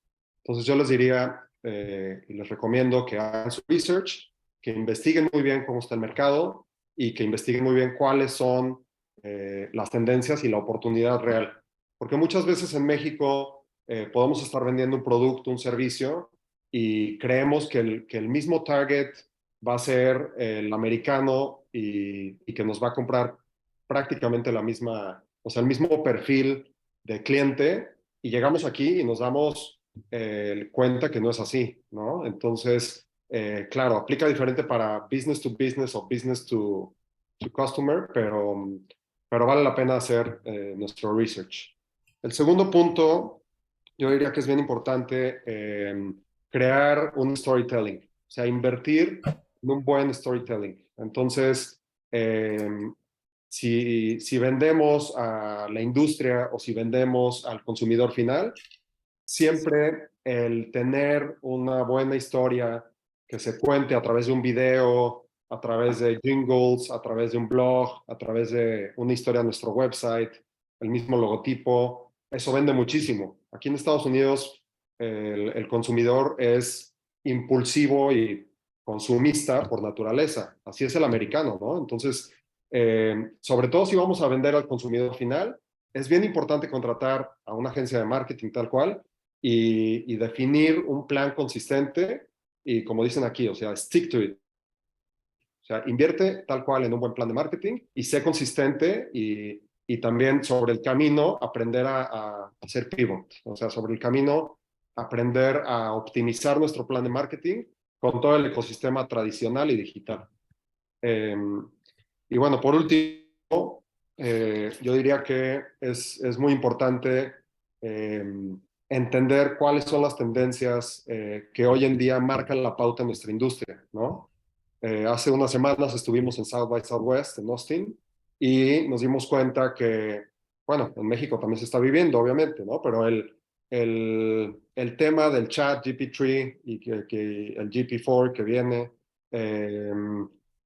Entonces yo les diría y les recomiendo que hagan su research, que investiguen muy bien cómo está el mercado y que investiguen muy bien cuáles son las tendencias y la oportunidad real. Porque muchas veces en México podemos estar vendiendo un producto, un servicio, y creemos que el mismo target va a ser el americano y que nos va a comprar prácticamente la misma, o sea, el mismo perfil de cliente, y llegamos aquí y nos damos cuenta que no es así, ¿no? Entonces, claro, aplica diferente para business to business o business to customer, pero vale la pena hacer nuestro research. El segundo punto, yo diría que es bien importante crear un storytelling, o sea, invertir en un buen storytelling. Entonces, si vendemos a la industria o si vendemos al consumidor final, siempre el tener una buena historia que se cuente a través de un video, a través de jingles, a través de un blog, a través de una historia en nuestro website, el mismo logotipo, eso vende muchísimo. Aquí en Estados Unidos el consumidor es impulsivo y consumista por naturaleza. Así es el americano, ¿no? Entonces, sobre todo si vamos a vender al consumidor final, es bien importante contratar a una agencia de marketing tal cual y definir un plan consistente y, como dicen aquí, o sea, stick to it. O sea, invierte tal cual en un buen plan de marketing y sé consistente y también sobre el camino aprender a hacer pivot. O sea, sobre el camino aprender a optimizar nuestro plan de marketing con todo el ecosistema tradicional y digital. Y bueno, por último, yo diría que es muy importante entender cuáles son las tendencias que hoy en día marcan la pauta en nuestra industria, ¿no? Hace unas semanas estuvimos en South by Southwest, en Austin, y nos dimos cuenta que, bueno, en México también se está viviendo, obviamente, ¿no? Pero el tema del chat GP3 y que el GP4 que viene,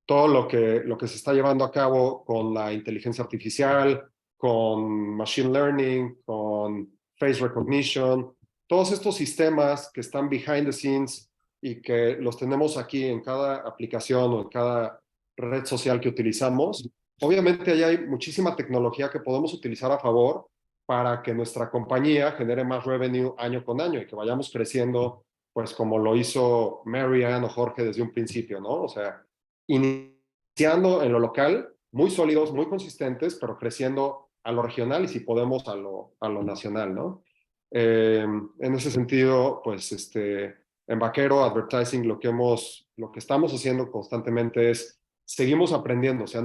todo lo que se está llevando a cabo con la inteligencia artificial, con machine learning, con face recognition, todos estos sistemas que están behind the scenes y que los tenemos aquí en cada aplicación o en cada red social que utilizamos. Obviamente ahí hay muchísima tecnología que podemos utilizar a favor para que nuestra compañía genere más revenue año con año y que vayamos creciendo, pues como lo hizo Marianne o Jorge desde un principio, ¿no? O sea, iniciando en lo local, muy sólidos, muy consistentes, pero creciendo a lo regional y si podemos a lo nacional, ¿no? En ese sentido, pues en Vaquero Advertising lo que estamos haciendo constantemente es seguimos aprendiendo, o sea,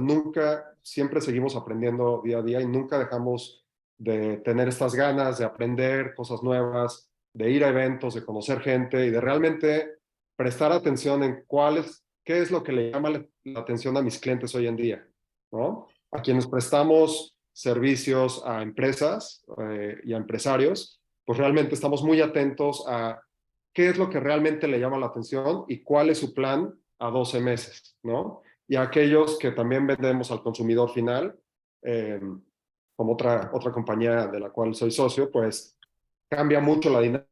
siempre seguimos aprendiendo día a día y nunca dejamos de tener estas ganas de aprender cosas nuevas, de ir a eventos, de conocer gente y de realmente prestar atención en qué es lo que le llama la atención a mis clientes hoy en día, ¿no? A quienes prestamos servicios a empresas y a empresarios, pues realmente estamos muy atentos a qué es lo que realmente le llama la atención y cuál es su plan a 12 meses, ¿no? Y a aquellos que también vendemos al consumidor final, como otra compañía de la cual soy socio, pues cambia mucho la dinámica,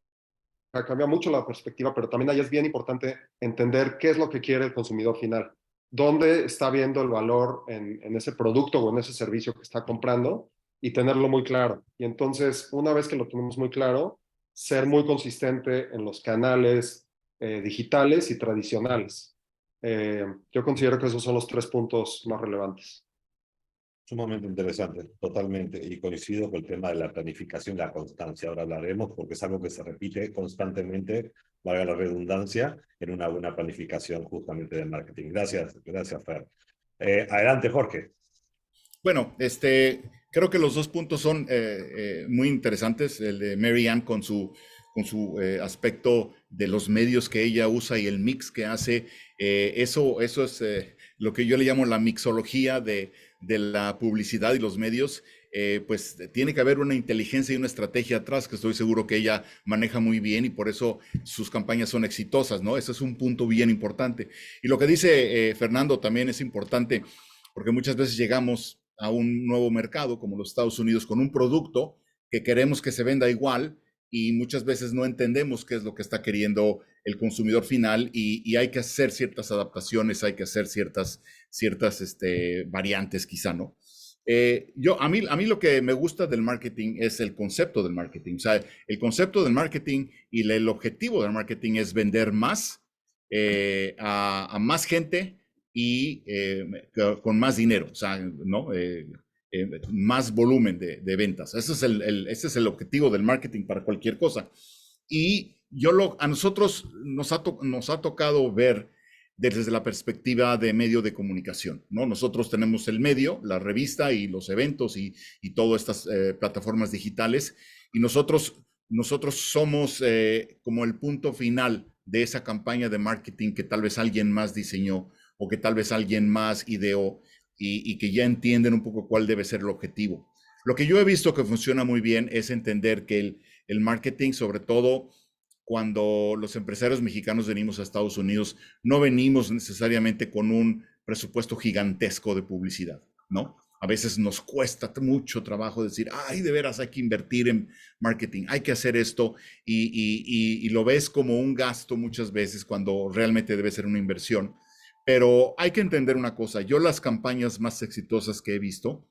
cambia mucho la perspectiva, pero también ahí es bien importante entender qué es lo que quiere el consumidor final, dónde está viendo el valor en ese producto o en ese servicio que está comprando y tenerlo muy claro. Y entonces, una vez que lo tenemos muy claro, ser muy consistente en los canales digitales y tradicionales. Yo considero que esos son los 3 puntos más relevantes. Sumamente interesante, totalmente, y coincido con el tema de la planificación y la constancia. Ahora hablaremos porque es algo que se repite constantemente, valga la redundancia, en una buena planificación justamente de marketing. Gracias, Fer. Adelante, Jorge. Bueno, creo que los dos puntos son muy interesantes. El de Marianne con su aspecto de los medios que ella usa y el mix que hace. Eso es lo que yo le llamo la mixología de la publicidad y los medios. Pues tiene que haber una inteligencia y una estrategia atrás que estoy seguro que ella maneja muy bien y por eso sus campañas son exitosas, ¿no? Ese es un punto bien importante. Y lo que dice Fernando también es importante porque muchas veces llegamos a un nuevo mercado como los Estados Unidos con un producto que queremos que se venda igual y muchas veces no entendemos qué es lo que está queriendo el consumidor final y hay que hacer ciertas adaptaciones, hay que hacer ciertas variantes quizá, ¿no? A mí lo que me gusta del marketing es el concepto del marketing. O sea, el concepto del marketing y el objetivo del marketing es vender más a más gente y con más dinero, o sea, ¿no? Más volumen de ventas. Ese es el objetivo del marketing para cualquier cosa. Y a nosotros nos ha tocado ver desde la perspectiva de medio de comunicación, ¿no? Nosotros tenemos el medio, la revista y los eventos y todas estas plataformas digitales y nosotros somos como el punto final de esa campaña de marketing que tal vez alguien más diseñó o que tal vez alguien más ideó y que ya entienden un poco cuál debe ser el objetivo. Lo que yo he visto que funciona muy bien es entender que el marketing, sobre todo cuando los empresarios mexicanos venimos a Estados Unidos, no venimos necesariamente con un presupuesto gigantesco de publicidad, ¿no? A veces nos cuesta mucho trabajo decir, ay, de veras hay que invertir en marketing, hay que hacer esto, y lo ves como un gasto muchas veces cuando realmente debe ser una inversión. Pero hay que entender una cosa, yo las campañas más exitosas que he visto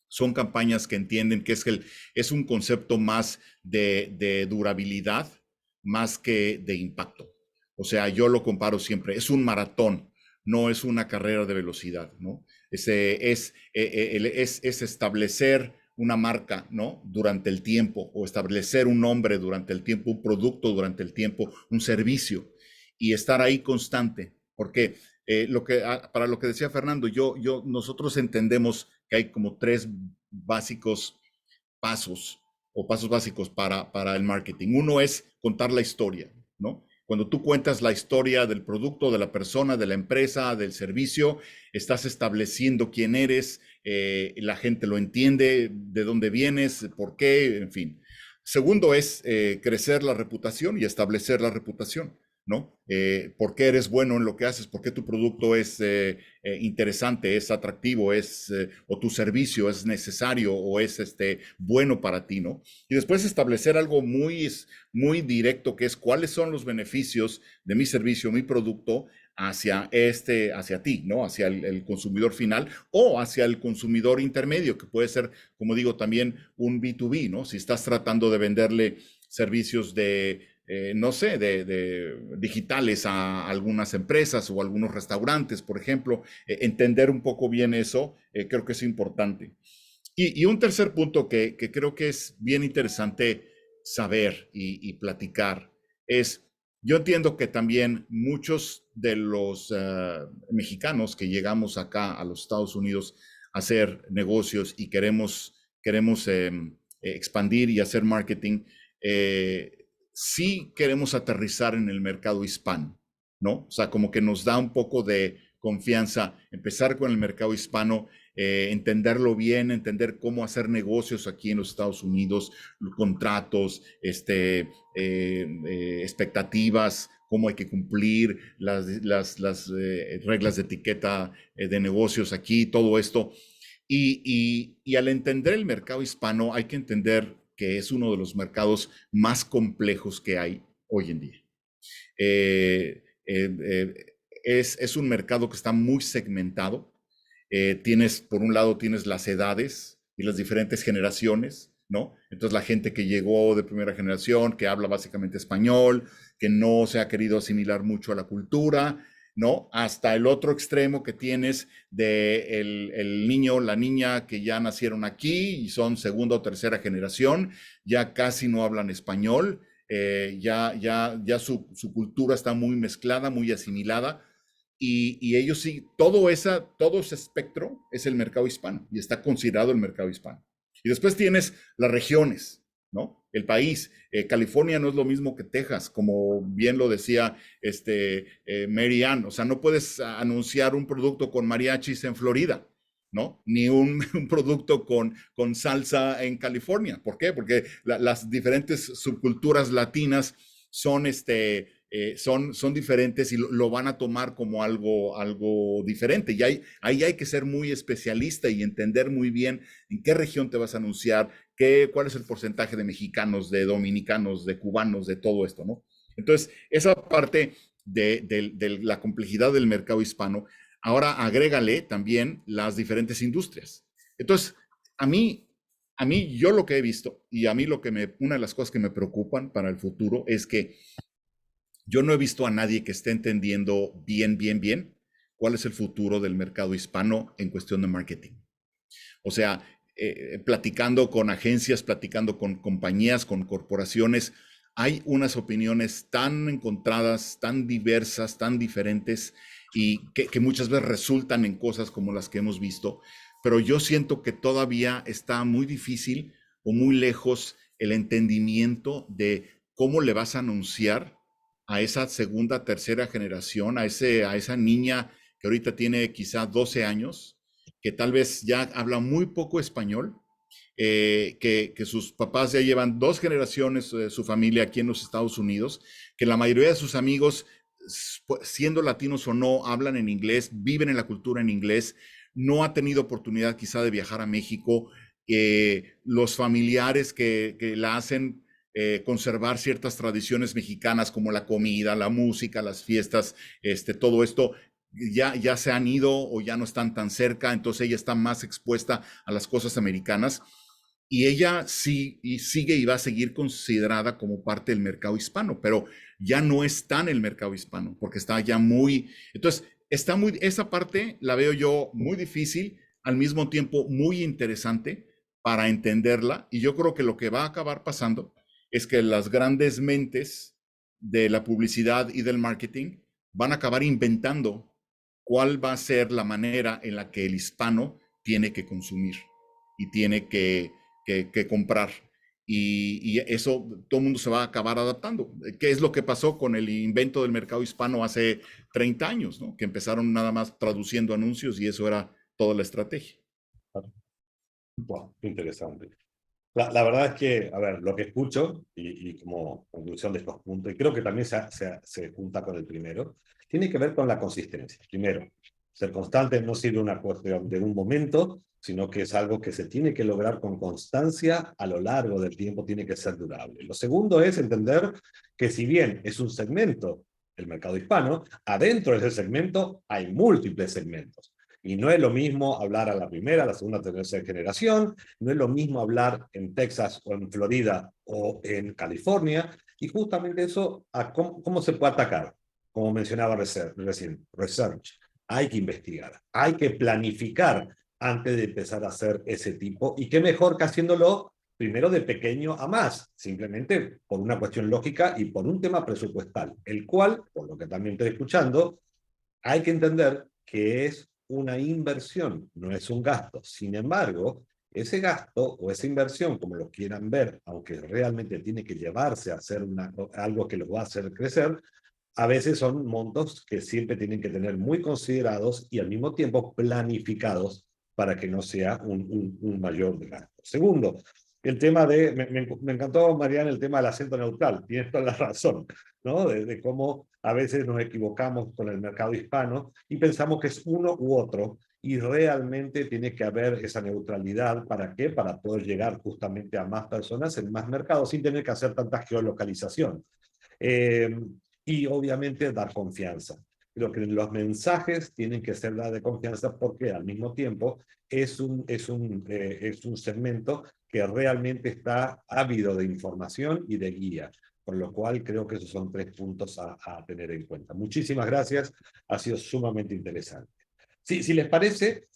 son campañas que entienden que es un concepto más de durabilidad, más que de impacto. O sea, yo lo comparo siempre, es un maratón, no es una carrera de velocidad, ¿no? Es establecer una marca, ¿no? Durante el tiempo, o establecer un nombre durante el tiempo, un producto durante el tiempo, un servicio, y estar ahí constante, porque para lo que decía Fernando, nosotros entendemos que hay como 3 básicos pasos o pasos básicos para el marketing. Uno es contar la historia, ¿no? Cuando tú cuentas la historia del producto, de la persona, de la empresa, del servicio, estás estableciendo quién eres, la gente lo entiende, de dónde vienes, por qué, en fin. Segundo es crecer la reputación y establecer la reputación, ¿no? ¿Por qué eres bueno en lo que haces? ¿Por qué tu producto es interesante, es atractivo, o tu servicio es necesario o es bueno para ti, ¿no? Y después establecer algo muy directo, que es cuáles son los beneficios de mi servicio, mi producto, hacia ti, ¿no? Hacia el consumidor final o hacia el consumidor intermedio, que puede ser, como digo, también un B2B, ¿no? Si estás tratando de venderle servicios no sé, de digitales a algunas empresas o algunos restaurantes, por ejemplo, entender un poco bien eso, creo que es importante. Y un tercer punto que creo que es bien interesante saber y platicar es, yo entiendo que también muchos de los mexicanos que llegamos acá a los Estados Unidos a hacer negocios y queremos expandir y hacer marketing, sí queremos aterrizar en el mercado hispano, ¿no? O sea, como que nos da un poco de confianza empezar con el mercado hispano, entenderlo bien, entender cómo hacer negocios aquí en los Estados Unidos, contratos, expectativas, cómo hay que cumplir las reglas de etiqueta de negocios aquí, todo esto. Y al entender el mercado hispano, hay que entender que es uno de los mercados más complejos que hay hoy en día. Es un mercado que está muy segmentado. Por un lado, tienes las edades y las diferentes generaciones, ¿no? Entonces, la gente que llegó de primera generación, que habla básicamente español, que no se ha querido asimilar mucho a la cultura, ¿no? Hasta el otro extremo que tienes de el niño, la niña que ya nacieron aquí y son segunda o tercera generación, ya casi no hablan español, ya su cultura está muy mezclada, muy asimilada, y ellos sí, todo ese espectro es el mercado hispano y está considerado el mercado hispano. Y después tienes las regiones, ¿no? El país. California no es lo mismo que Texas, como bien lo decía Mary Ann. O sea, no puedes anunciar un producto con mariachis en Florida, ¿no? Ni un producto con salsa en California. ¿Por qué? Porque las diferentes subculturas latinas son son diferentes y lo van a tomar como algo diferente. Y ahí hay que ser muy especialista y entender muy bien en qué región te vas a anunciar, cuál es el porcentaje de mexicanos, de dominicanos, de cubanos, de todo esto, ¿no? Entonces, esa parte de la complejidad del mercado hispano, ahora agrégale también las diferentes industrias. Entonces, a mí, yo lo que he visto y a mí una de las cosas que me preocupan para el futuro es que yo no he visto a nadie que esté entendiendo bien cuál es el futuro del mercado hispano en cuestión de marketing. O sea, platicando con agencias, platicando con compañías, con corporaciones, hay unas opiniones tan encontradas, tan diversas, tan diferentes y que muchas veces resultan en cosas como las que hemos visto, pero yo siento que todavía está muy difícil o muy lejos el entendimiento de cómo le vas a anunciar a esa segunda, tercera generación, a esa niña que ahorita tiene quizá 12 años, que tal vez ya habla muy poco español, que sus papás ya llevan 2 generaciones de su familia aquí en los Estados Unidos, que la mayoría de sus amigos, siendo latinos o no, hablan en inglés, viven en la cultura en inglés, no ha tenido oportunidad quizá de viajar a México, los familiares que la hacen conservar ciertas tradiciones mexicanas como la comida, la música, las fiestas, todo esto ya se han ido o ya no están tan cerca, entonces ella está más expuesta a las cosas americanas y ella sí y sigue y va a seguir considerada como parte del mercado hispano, pero ya no está en el mercado hispano porque está ya entonces esa parte la veo yo muy difícil, al mismo tiempo muy interesante para entenderla, y yo creo que lo que va a acabar pasando es que las grandes mentes de la publicidad y del marketing van a acabar inventando cuál va a ser la manera en la que el hispano tiene que consumir y tiene que comprar. y eso todo el mundo se va a acabar adaptando. ¿Qué es lo que pasó con el invento del mercado hispano hace 30 años, ¿no? Que empezaron nada más traduciendo anuncios y eso era toda la estrategia. Wow, interesante. La verdad es que, a ver, lo que escucho, y como conclusión de estos puntos, y creo que también se junta con el primero, tiene que ver con la consistencia. Primero, ser constante no sirve una cuestión de un momento, sino que es algo que se tiene que lograr con constancia a lo largo del tiempo, tiene que ser durable. Lo segundo es entender que si bien es un segmento, el mercado hispano, adentro de ese segmento hay múltiples segmentos. Y no es lo mismo hablar a la primera, a la segunda, a la tercera generación, no es lo mismo hablar en Texas o en Florida o en California, y justamente eso, ¿cómo se puede atacar? Como mencionaba recién, research. Hay que investigar, hay que planificar antes de empezar a hacer ese tipo, y qué mejor que haciéndolo primero de pequeño a más, simplemente por una cuestión lógica y por un tema presupuestal, el cual, por lo que también estoy escuchando, hay que entender que es una inversión, no es un gasto. Sin embargo, ese gasto o esa inversión, como lo quieran ver, aunque realmente tiene que llevarse a hacer algo que los va a hacer crecer, a veces son montos que siempre tienen que tener muy considerados y al mismo tiempo planificados para que no sea un mayor gasto. Segundo, el tema me encantó, Mariana, el tema del acento neutral, tienes toda la razón, ¿no? De cómo a veces nos equivocamos con el mercado hispano y pensamos que es uno u otro, y realmente tiene que haber esa neutralidad. ¿Para qué? Para poder llegar justamente a más personas en más mercados sin tener que hacer tanta geolocalización. Eh, y obviamente dar confianza. Creo que los mensajes tienen que ser de confianza porque al mismo tiempo es un segmento que realmente está ávido de información y de guía. Por lo cual creo que esos son 3 puntos a tener en cuenta. Muchísimas gracias, ha sido sumamente interesante. Si les parece,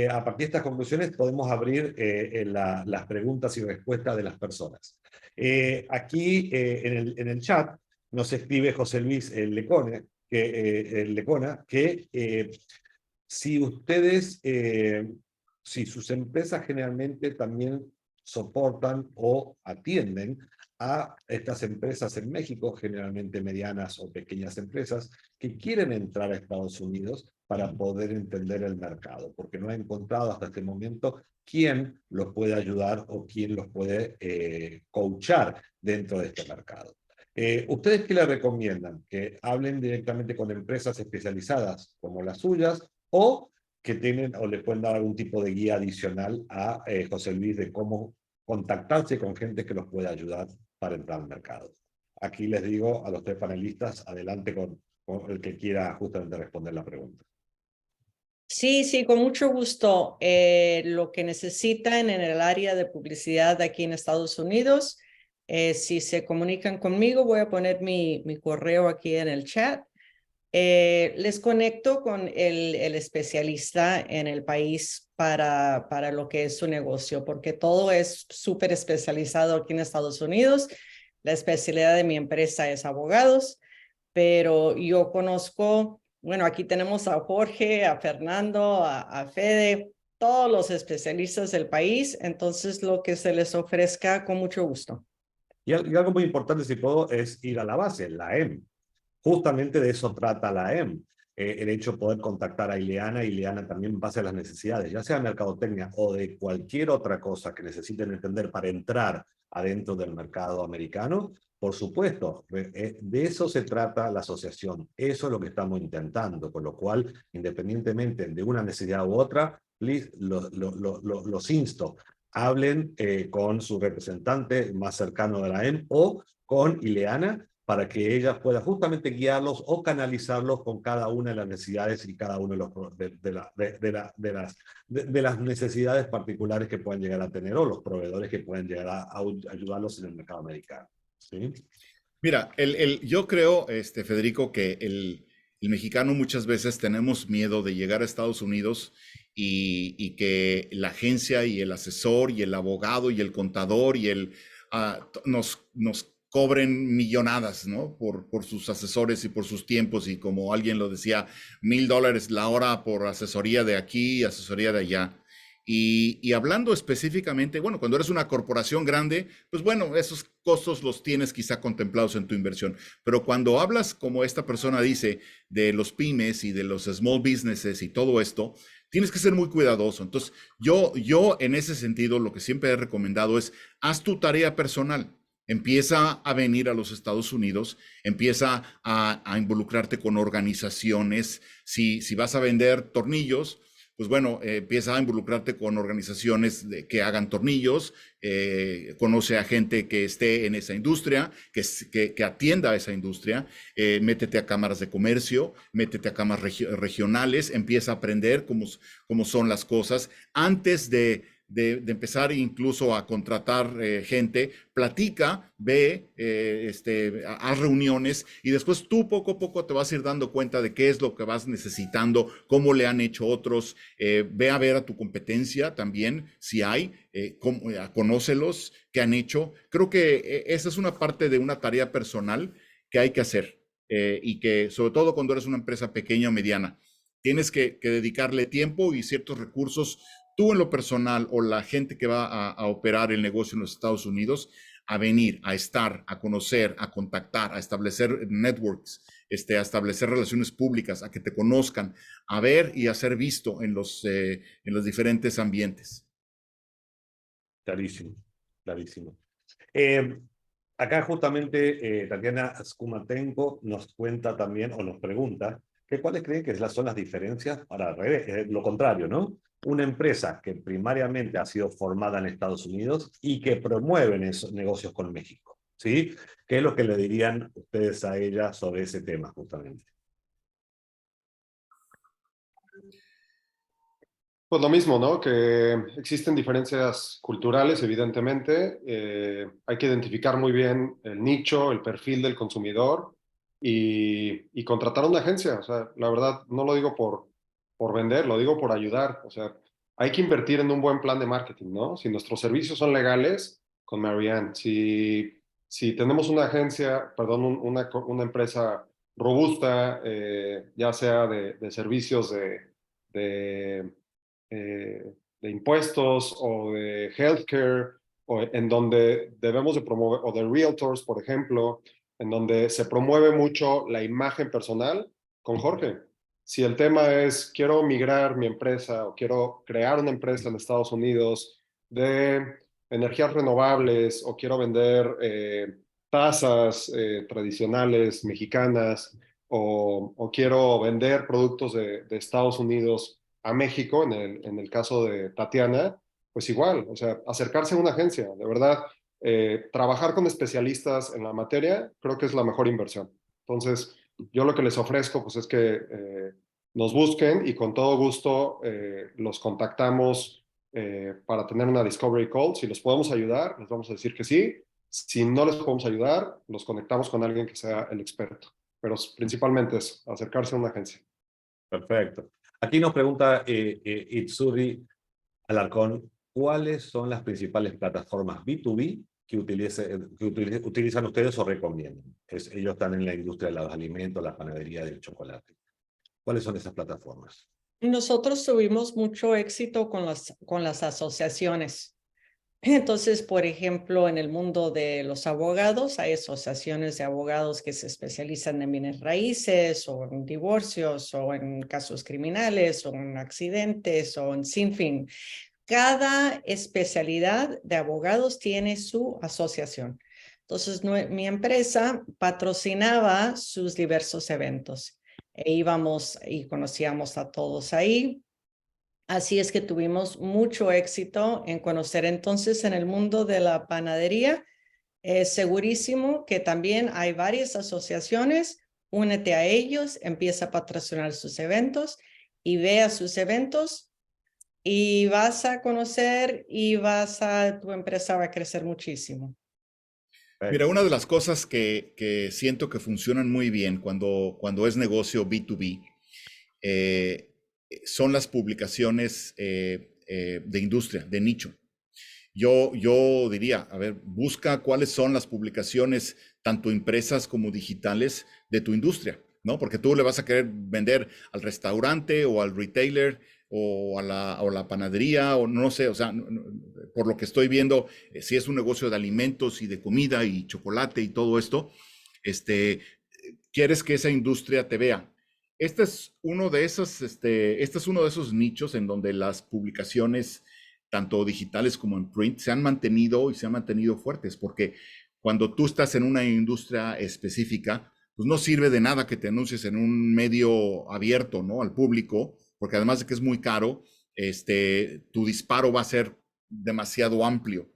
a partir de estas conclusiones podemos abrir las preguntas y respuestas de las personas. Aquí en el chat nos escribe José Luis Lecona que si ustedes, si sus empresas generalmente también soportan o atienden a estas empresas en México, generalmente medianas o pequeñas empresas, que quieren entrar a Estados Unidos para poder entender el mercado, porque no ha encontrado hasta este momento quién los puede ayudar o quién los puede coachar dentro de este mercado. ¿Ustedes qué le recomiendan? ¿Que hablen directamente con empresas especializadas como las suyas o que tienen o le pueden dar algún tipo de guía adicional a José Luis de cómo contactarse con gente que los pueda ayudar para entrar al mercado? Aquí les digo a los 3 panelistas, adelante con el que quiera justamente responder la pregunta. Sí, sí, con mucho gusto. Lo que necesitan en el área de publicidad aquí en Estados Unidos, si se comunican conmigo, voy a poner mi correo aquí en el chat. Les conecto con el especialista en el país para lo que es su negocio, porque todo es súper especializado aquí en Estados Unidos. La especialidad de mi empresa es abogados, pero yo conozco, bueno, aquí tenemos a Jorge, a Fernando, a Fede, todos los especialistas del país, entonces lo que se les ofrezca con mucho gusto. Y algo muy importante, si puedo, es ir a la base, la EM. Justamente de eso trata la EM. El hecho de poder contactar a Ileana también en base a las necesidades, ya sea mercadotecnia o de cualquier otra cosa que necesiten entender para entrar adentro del mercado americano. Por supuesto, de eso se trata la asociación. Eso es lo que estamos intentando, con lo cual, independientemente de una necesidad u otra, please, los insto, hablen con su representante más cercano de la EM o con Ileana, para que ella pueda justamente guiarlos o canalizarlos con cada una de las necesidades y cada uno de las necesidades particulares que puedan llegar a tener o los proveedores que pueden llegar a ayudarlos en el mercado americano. ¿Sí? Mira, yo creo, Federico, que el mexicano muchas veces tenemos miedo de llegar a Estados Unidos y que la agencia y el asesor y el abogado y el contador y nos cobren millonadas, ¿no? Por sus asesores y por sus tiempos y como alguien lo decía, $1,000 la hora por asesoría de aquí y asesoría de allá. Y hablando específicamente, bueno, cuando eres una corporación grande, pues bueno, esos costos los tienes quizá contemplados en tu inversión. Pero cuando hablas, como esta persona dice, de los pymes y de los small businesses y todo esto, tienes que ser muy cuidadoso. Entonces, yo en ese sentido, lo que siempre he recomendado es, haz tu tarea personal. Empieza a venir a los Estados Unidos, empieza a involucrarte con organizaciones. Si vas a vender tornillos, pues bueno, empieza a involucrarte con organizaciones que hagan tornillos, conoce a gente que esté en esa industria, que atienda a esa industria, métete a cámaras de comercio, métete a cámaras regionales, empieza a aprender cómo son las cosas antes de empezar incluso a contratar gente, platica, ve, haz reuniones y después tú poco a poco te vas a ir dando cuenta de qué es lo que vas necesitando, cómo le han hecho otros, ve a ver a tu competencia también, si hay, conócelos, qué han hecho. Creo que esa es una parte de una tarea personal que hay que hacer y que sobre todo cuando eres una empresa pequeña o mediana, tienes que dedicarle tiempo y ciertos recursos tú en lo personal o la gente que va a operar el negocio en los Estados Unidos, a venir, a estar, a conocer, a contactar, a establecer networks, a establecer relaciones públicas, a que te conozcan, a ver y a ser visto en los diferentes ambientes. Clarísimo, clarísimo. Acá justamente Tatiana Skumatenko nos cuenta también, o nos pregunta, que cuáles creen que son las diferencias, para lo contrario, ¿no? Una empresa que primariamente ha sido formada en Estados Unidos y que promueve esos negocios con México, ¿sí? ¿Qué es lo que le dirían ustedes a ella sobre ese tema, justamente? Pues lo mismo, ¿no? Que existen diferencias culturales, evidentemente. Hay que identificar muy bien el nicho, el perfil del consumidor y contratar una agencia. O sea, la verdad, no lo digo por vender, lo digo por ayudar. O sea, hay que invertir en un buen plan de marketing, ¿no? Si nuestros servicios son legales, con Marianne. Si tenemos una agencia, perdón, una empresa robusta, ya sea de servicios de de impuestos o de healthcare, o en donde debemos de promover, o de realtors, por ejemplo, en donde se promueve mucho la imagen personal con Jorge. Si el tema es, quiero migrar mi empresa o quiero crear una empresa en Estados Unidos de energías renovables o quiero vender tazas tradicionales mexicanas o quiero vender productos de Estados Unidos a México, en el caso de Tatiana, pues igual, o sea, acercarse a una agencia, de verdad, trabajar con especialistas en la materia, creo que es la mejor inversión. Entonces, yo lo que les ofrezco, pues es que nos busquen y con todo gusto los contactamos para tener una discovery call. Si les podemos ayudar, les vamos a decir que sí. Si no les podemos ayudar, los conectamos con alguien que sea el experto. Pero principalmente es acercarse a una agencia. Perfecto. Aquí nos pregunta Itsuri Alarcón, ¿cuáles son las principales plataformas B2B que utilizan ustedes o recomiendan? Ellos están en la industria de los alimentos, la panadería, del chocolate. ¿Cuáles son esas plataformas? Nosotros tuvimos mucho éxito con las asociaciones. Entonces, por ejemplo, en el mundo de los abogados, hay asociaciones de abogados que se especializan en bienes raíces o en divorcios o en casos criminales o en accidentes o en sinfín. Cada especialidad de abogados tiene su asociación. Entonces, mi empresa patrocinaba sus diversos eventos e íbamos y conocíamos a todos ahí. Así es que tuvimos mucho éxito en conocer. Entonces, en el mundo de la panadería, es segurísimo que también hay varias asociaciones. Únete a ellos, empieza a patrocinar sus eventos y ve a sus eventos y vas a conocer y tu empresa va a crecer muchísimo. Mira, una de las cosas que siento que funcionan muy bien cuando es negocio B2B, son las publicaciones de industria, de nicho. Yo diría, a ver, busca cuáles son las publicaciones, tanto impresas como digitales, de tu industria, ¿no? Porque tú le vas a querer vender al restaurante o al retailer o la panadería, o no sé, o sea, por lo que estoy viendo, si es un negocio de alimentos y de comida y chocolate y todo esto, este, quieres que esa industria te vea. Este es uno de esos nichos en donde las publicaciones, tanto digitales como en print, se han mantenido y se han mantenido fuertes, porque cuando tú estás en una industria específica, pues no sirve de nada que te anuncies en un medio abierto, ¿no? Al público, porque además de que es muy caro, tu disparo va a ser demasiado amplio.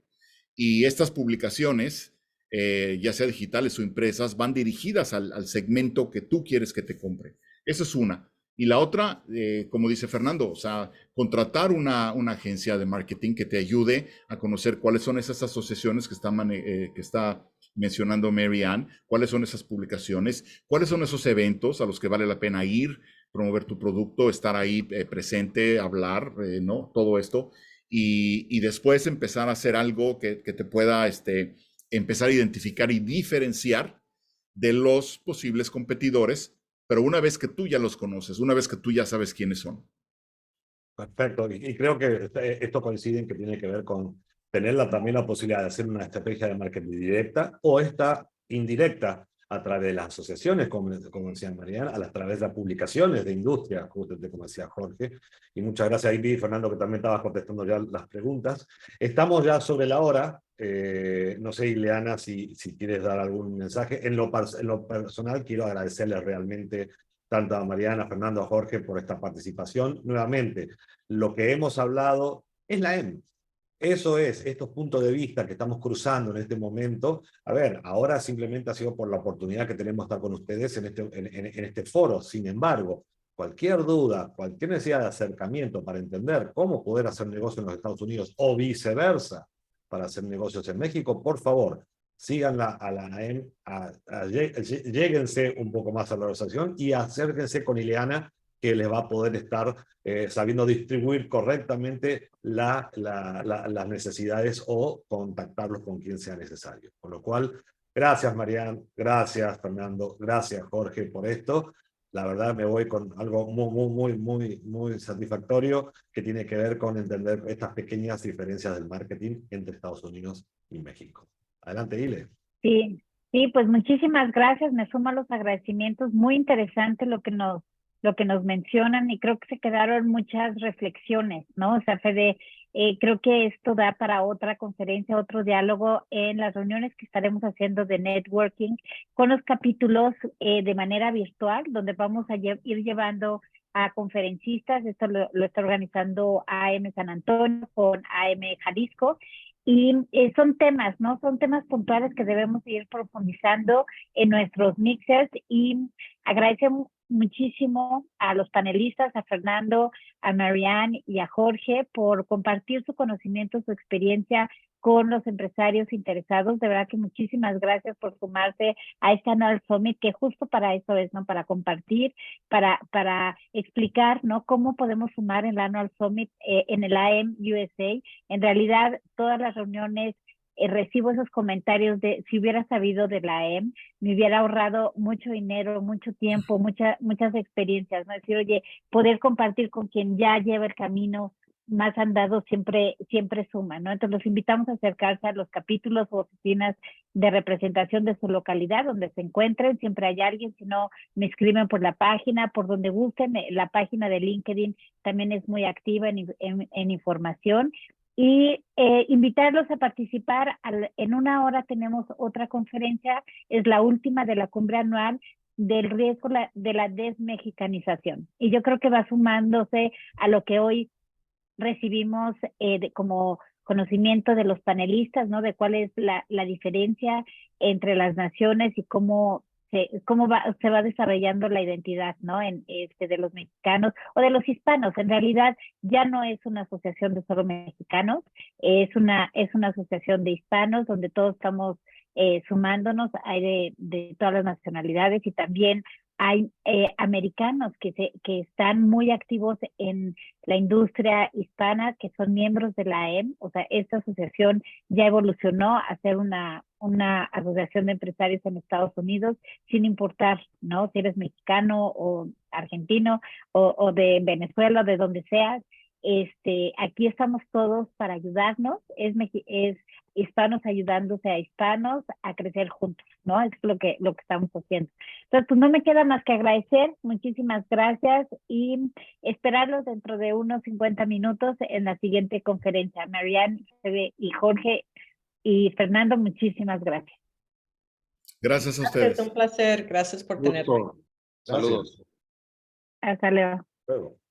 Y estas publicaciones, ya sea digitales o impresas, van dirigidas al segmento que tú quieres que te compre. Esa es una. Y la otra, como dice Fernando, o sea, contratar una agencia de marketing que te ayude a conocer cuáles son esas asociaciones que está mencionando Mary Ann, cuáles son esas publicaciones, cuáles son esos eventos a los que vale la pena ir, promover tu producto, estar ahí presente, hablar, ¿no? Todo esto. Y después empezar a hacer algo que te pueda empezar a identificar y diferenciar de los posibles competidores, pero una vez que tú ya los conoces, una vez que tú ya sabes quiénes son. Perfecto, y creo que esto coincide en que tiene que ver con tener también la posibilidad de hacer una estrategia de marketing directa o esta indirecta a través de las asociaciones, como decía Mariana, a través de las publicaciones de industria, justamente como decía Jorge. Y muchas gracias ahí, vi, Fernando, que también estabas contestando ya las preguntas. Estamos ya sobre la hora. No sé, Ileana, si quieres dar algún mensaje. En lo personal, quiero agradecerles realmente tanto a Mariana, a Fernando, a Jorge por esta participación. Nuevamente, lo que hemos hablado es la EM. Eso es, estos puntos de vista que estamos cruzando en este momento. A ver, ahora simplemente ha sido por la oportunidad que tenemos de estar con ustedes en este foro. Sin embargo, cualquier duda, cualquier necesidad de acercamiento para entender cómo poder hacer negocio en los Estados Unidos o viceversa para hacer negocios en México, por favor, síganla a la AEM, lléguense un poco más a la organización y acérquense con Ileana, que les va a poder estar sabiendo distribuir correctamente las necesidades o contactarlos con quien sea necesario. Con lo cual, gracias Marian, gracias Fernando, gracias Jorge por esto. La verdad me voy con algo muy satisfactorio que tiene que ver con entender estas pequeñas diferencias del marketing entre Estados Unidos y México. Adelante, Ile. Sí, sí, pues muchísimas gracias. Me sumo a los agradecimientos. Muy interesante lo que nos mencionan y creo que se quedaron muchas reflexiones, ¿no? O sea, Fede, creo que esto da para otra conferencia, otro diálogo en las reuniones que estaremos haciendo de networking con los capítulos de manera virtual, donde vamos a ir llevando a conferencistas. Esto lo está organizando AM San Antonio con AM Jalisco. Y son temas, ¿no? Son temas puntuales que debemos ir profundizando en nuestros mixers y agradecemos muchísimo a los panelistas, a Fernando, a Marianne y a Jorge por compartir su conocimiento, su experiencia con los empresarios interesados. De verdad que muchísimas gracias por sumarse a este Annual Summit, que justo para eso es, ¿no? Para compartir, para explicar, ¿no? Cómo podemos sumar en el Annual Summit en el AM USA. En realidad, todas las reuniones recibo esos comentarios de si hubiera sabido de la AM, me hubiera ahorrado mucho dinero, mucho tiempo, muchas experiencias, ¿no? Decir, oye, poder compartir con quien ya lleva el camino más andado siempre suma, ¿no? Entonces los invitamos a acercarse a los capítulos o oficinas de representación de su localidad, donde se encuentren, siempre hay alguien, si no, me escriben por la página, por donde gusten, la página de LinkedIn también es muy activa en información. Y invitarlos a participar. En una hora tenemos otra conferencia, es la última de la cumbre anual del riesgo de la desmexicanización. Y yo creo que va sumándose a lo que hoy recibimos como conocimiento de los panelistas, ¿no? De cuál es la diferencia entre las naciones y cómo se va desarrollando la identidad, ¿no? De los mexicanos o de los hispanos. En realidad ya no es una asociación de solo mexicanos, es una asociación de hispanos donde todos estamos sumándonos, hay de todas las nacionalidades y también hay americanos que están muy activos en la industria hispana, que son miembros de la AEM. O sea, esta asociación ya evolucionó a ser una asociación de empresarios en Estados Unidos, sin importar, ¿no? Si eres mexicano o argentino o de Venezuela, de donde seas. Aquí estamos todos para ayudarnos. Es hispanos ayudándose a hispanos a crecer juntos, ¿no? Es lo que estamos haciendo. Entonces, pues no me queda más que agradecer. Muchísimas gracias y esperarlos dentro de unos 50 minutos en la siguiente conferencia. Marianne y Jorge y Fernando, muchísimas gracias. Gracias a Gracias, ustedes. un placer. Gracias por tenerme. Gusto. Saludos. Hasta luego. Luego.